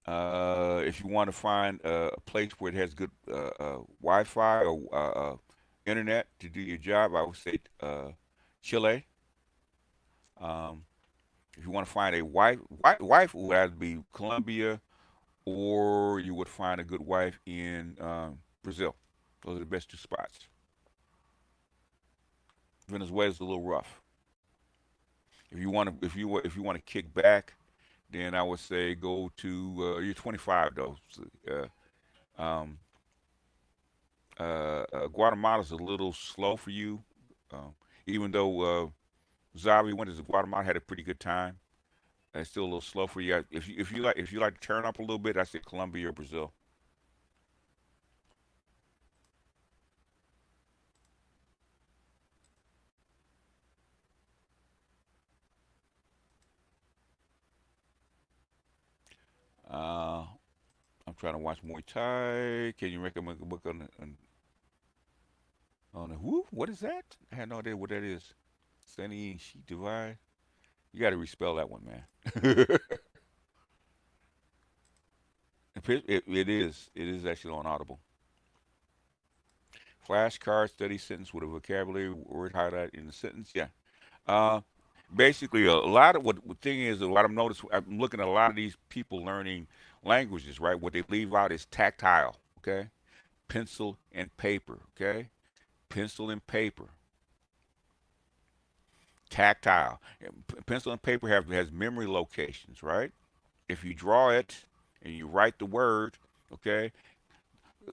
If you want to find a place where it has good Wi-Fi or internet to do your job, I would say Chile. Um, if you want to find a wife would either be Colombia or you would find a good wife in Brazil. Those are the best two spots. Venezuela's a little rough. If you want to kick back, then I would say go to you're 25 though. So, um, Guatemala's a little slow for you, uh, even though Zavi went to Guatemala had a pretty good time. It's still a little slow for you. If you like to turn up a little bit, I say Colombia or Brazil. Uh, I'm trying to watch Muay Thai. Can you recommend a book on the whoop? What is that? I had no idea what that is. Sunny Sheet Divide. You got to respell that one, man. It is. It is actually on Audible. Flashcard, study sentence with a vocabulary word highlight in the sentence. Yeah. Uh, Basically, a lot of what thing is, what I'm noticing, I'm looking at a lot of these people learning languages, right? What they leave out is tactile, okay? Pencil and paper, okay? Pencil and paper, tactile. Pencil and paper has memory locations, right? If you draw it and you write the word, okay,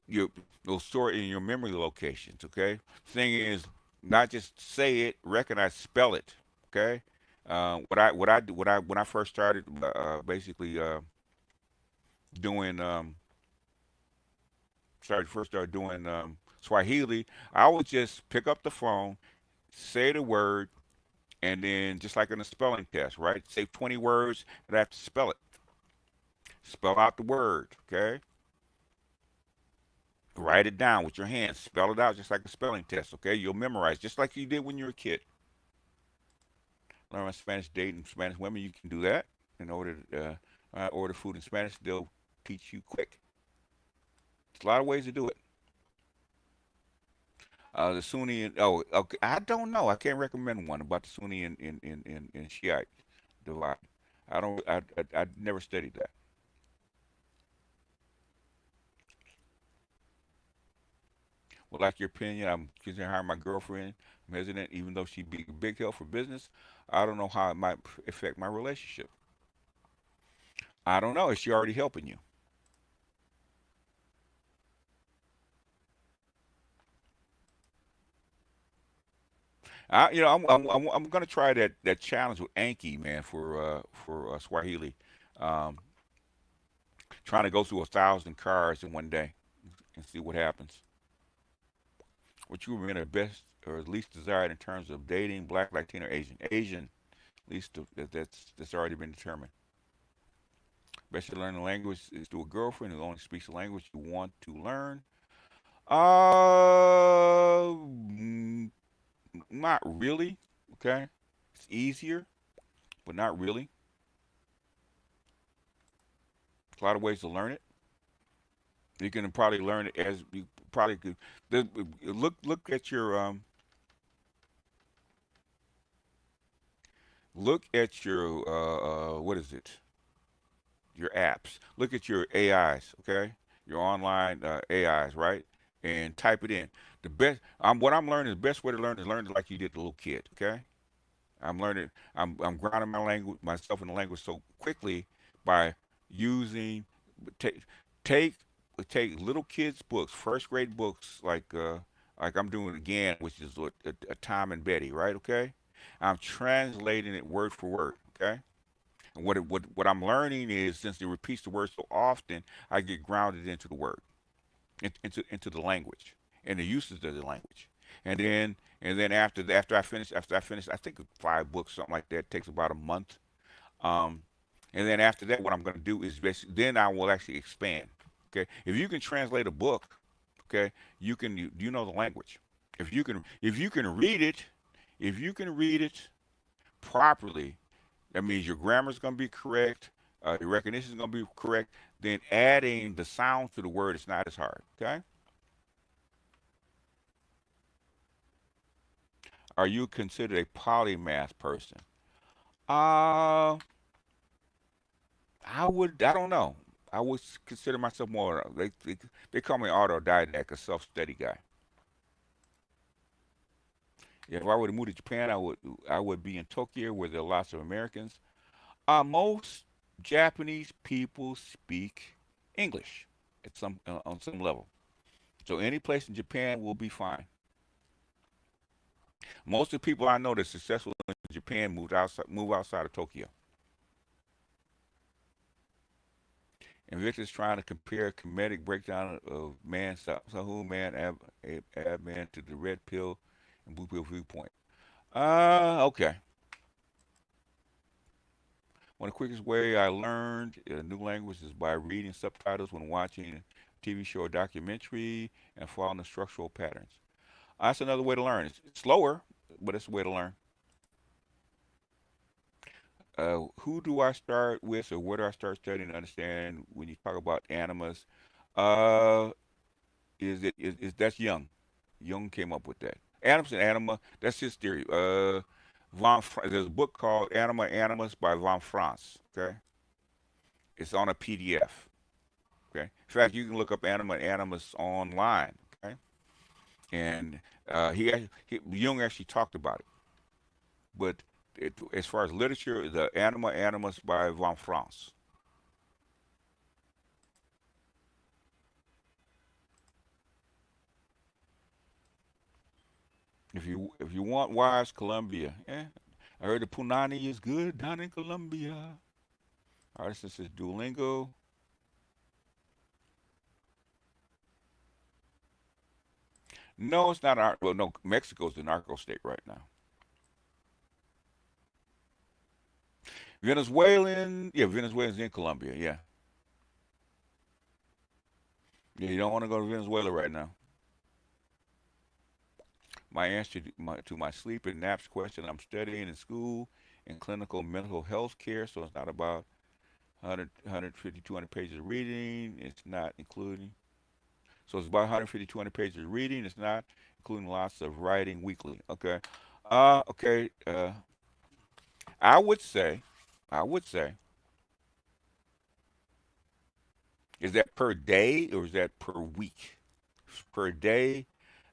you will store it in your memory locations. Okay. Thing is, not just say it, recognize, spell it. Okay. What I first started basically doing started doing Swahili, I would just pick up the phone, say the word, and then just like in a spelling test, right? Say 20 words, and I have to spell it. Spell out the word. Okay. Write it down with your hands. Spell it out just like a spelling test, okay? You'll memorize just like you did when you were a kid. Learn about Spanish dating Spanish women. You can do that in order to order food in Spanish. They'll teach you quick. There's a lot of ways to do it. The Sunni and oh, okay, I don't know. I can't recommend one about the Sunni and Shiite divide. I don't. I never studied that. would like your opinion. I'm considering hiring my girlfriend. I'm hesitant, even though she'd be a big help for business. I don't know how it might affect my relationship. I don't know. Is she already helping you? I'm gonna try that challenge with Anki, man, for Swahili. Um, Trying to go through 1,000 cars in one day and see what happens. What you remain the best or least desired in terms of dating, black, Latino, Asian? Asian, least that's already been determined. Best to learn the language is through a girlfriend who only speaks the language you want to learn. Mm, Not really. Okay, it's easier, but not really. There's a lot of ways to learn it. You can probably learn it as you probably could. Look at your what is it? Your apps. Look at your AIs, okay? Your online AIs, right? And type it in. What I'm learning, the best way to learn is learn it like you did the little kid, okay? I'm learning. I'm grounding myself in the language so quickly by using take take take little kids books, first grade books like I'm doing again, which is a Tom and Betty, right? Okay, I'm translating it word for word. Okay, and what I'm learning is since it repeats the word so often, I get grounded into the word, into the language and the uses of the language. And then after I finish, I think 5 books, something like that, takes about a month. Um, and then after that, what I'm going to do is basically then I will actually expand. Okay, if you can translate a book, okay, you know the language. If you can read it, if you can read it properly, that means your grammar is going to be correct, your recognition is going to be correct. Then adding the sounds to the word is not as hard. Okay. Are you considered a polymath person? Uh, I don't know. I would consider myself more. They call me autodidact, a self-study guy. If I were to move to Japan, I would be in Tokyo where there are lots of Americans. Most Japanese people speak English at some on some level. So any place in Japan will be fine. Most of the people I know that's successful in Japan move outside of Tokyo. Invictus trying to compare comedic breakdown of man, Sahu man, Ab man to the red pill and blue pill viewpoint. Okay. One of the quickest way I learned a new language is by reading subtitles when watching a TV show or documentary and following the structural patterns. That's another way to learn. It's slower, but it's a way to learn. Who do I start with, or where do I start studying to understand when you talk about animus? Uh, is that's Young. Jung came up with that. Adams and Anima, that's his theory. There's a book called Anima Animus by Von France. Okay, it's on a PDF. Okay, in fact, you can look up Anima Animus online. Okay, and Jung actually talked about it. But as far as literature, the Anima Animus by Von France. If you want wise, Colombia. Yeah, I heard the punani is good down in Colombia. All right, this is Duolingo. No, it's not. Well, no, Mexico's the narco state right now. Venezuelan, yeah, Venezuela's in Colombia. Yeah, yeah. You don't want to go to Venezuela right now. My answer to my sleep and naps question: I'm studying in school in clinical mental health care, so it's not about 100, 200 pages of reading. It's not including. So it's about 150, 200 pages of reading. It's not including lots of writing weekly. Okay. Okay. I would say, I would say, is that per day or is that per week? Per day,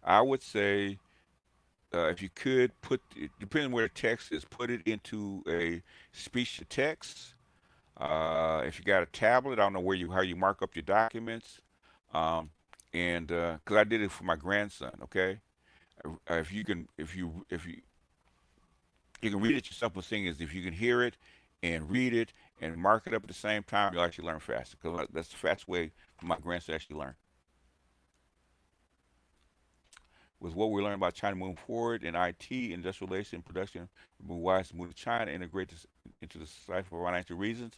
I would say if you could depending where the text is, put it into a speech to text. If you got a tablet, I don't know how you mark up your documents. Um, and because I did it for my grandson, okay. If you can, if you can read it yourself. The thing is, if you can hear it and read it and mark it up at the same time, you'll actually learn faster. Because that's the fast way for my grandson to actually learn. With what we learned about China moving forward in IT, industrial relations, production, move wise to move to China, integrate this into the society for financial reasons.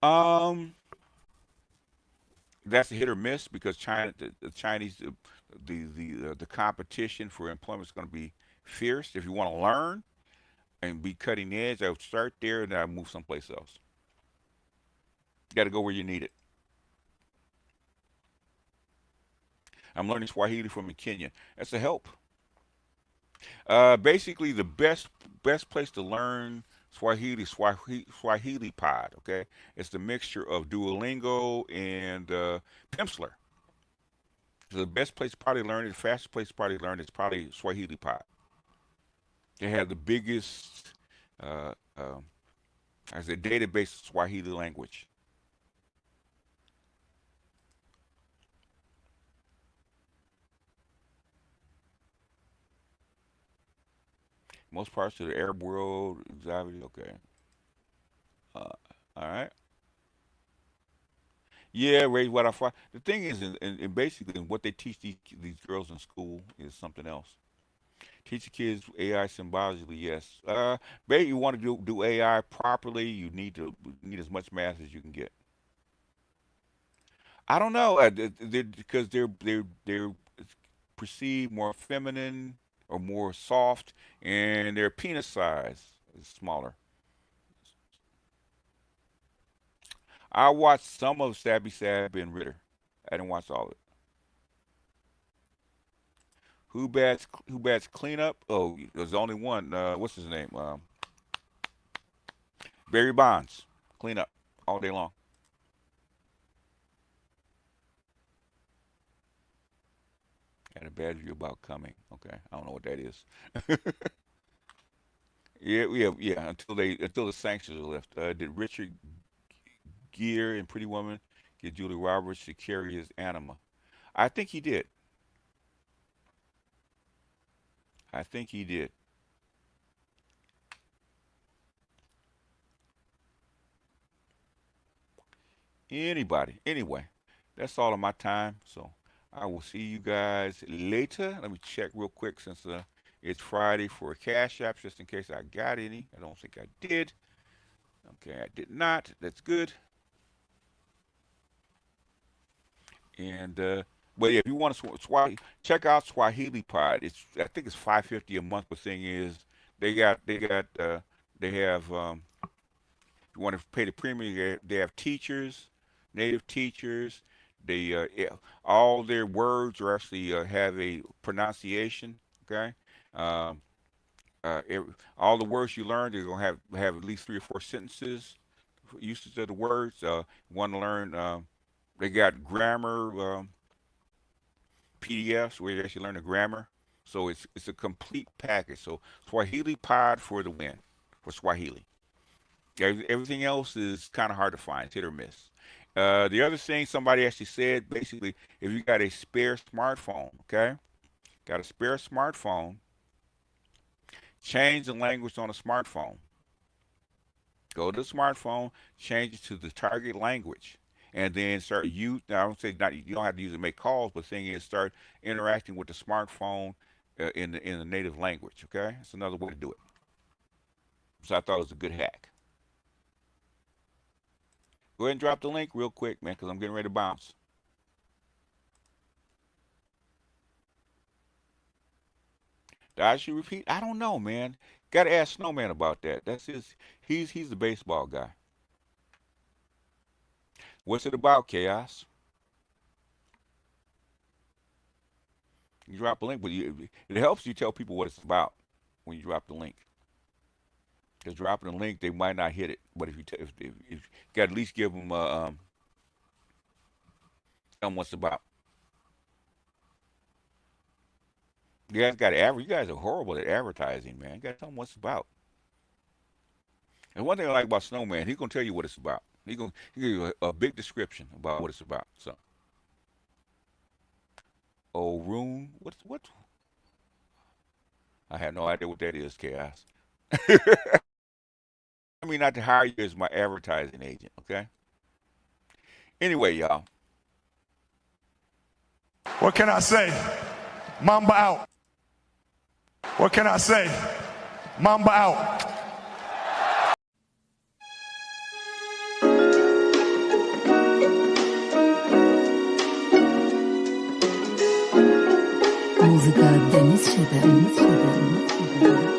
Um, that's a hit or miss because China, the Chinese, the competition for employment is going to be fierce. If you want to learn and be cutting edge, I would start there and then I move someplace else. You got to go where you need it. I'm learning Swahili from a Kenyan. That's a help. Basically, the best place to learn Swahili Pod. Okay, it's the mixture of Duolingo and Pimsleur. So the best place to probably learn it, the fastest place to probably learn it is probably Swahili Pod. They have the biggest, uh, um as a database of Swahili language. Most parts of the Arab world, exactly. Okay. Uh, all right. Yeah, raise what I find. The thing is, basically, what they teach these girls in school is something else. Teach the kids AI symbolically, yes. Baby, you want to do AI properly, you need as much math as you can get. I don't know, because they're perceived more feminine or more soft, and their penis size is smaller. I watched some of Stabby Stab and Ritter. I didn't watch all of it. Who bats cleanup? Oh, there's only one. What's his name? Barry Bonds. Cleanup all day long. Had a bad view about coming. Okay, I don't know what that is. Yeah. Until the sanctions are lifted. Did Richard Gere and Pretty Woman get Julia Roberts to carry his anima? I think he did. I think he did. Anybody. Anyway, that's all of my time. So I will see you guys later. Let me check real quick since it's Friday for Cash Apps, just in case I got any. I don't think I did. Okay, I did not. That's good. And but yeah, if you want to Swahili, check out Swahili Pod. I think it's 550 a month. The thing is, they have if you want to pay the premium, they have teachers, native teachers. Yeah, all their words are actually have a pronunciation. Okay, um, all the words you learn, they're gonna have at least three or four sentences, uses of the words. Want to learn? They got grammar PDFs where you actually learn the grammar. So it's a complete package. So Swahili Pod for the win for Swahili. Everything else is kind of hard to find, it's hit or miss. The other thing somebody actually said, basically, if you got a spare smartphone, okay, got a spare smartphone, change the language on a smartphone. Go to the smartphone, change it to the target language, and then start use. Now, I don't say not you don't have to use it to make calls, but the thing is start interacting with the smartphone in the native language. Okay, it's another way to do it. So I thought it was a good hack. Go ahead and drop the link real quick, man, because I'm getting ready to bounce. Did I should repeat? I don't know, man. Got to ask Snowman about that. That's his. He's the baseball guy. What's it about, Chaos? You drop a link, but it helps you tell people what it's about when you drop the link. Because dropping a link, they might not hit it. But if you got to at least give them tell them what's about. You guys you guys are horrible at advertising, man. You gotta tell them what it's about. And one thing I like about Snowman, he's gonna tell you what it's about. He give you a big description about what it's about. So, oh, Rune, what? I have no idea what that is, Chaos. I mean, not to hire you as my advertising agent, okay? Anyway, y'all. What can I say? Mamba out. What can I say? Mamba out. Muzyka Denis Siedem.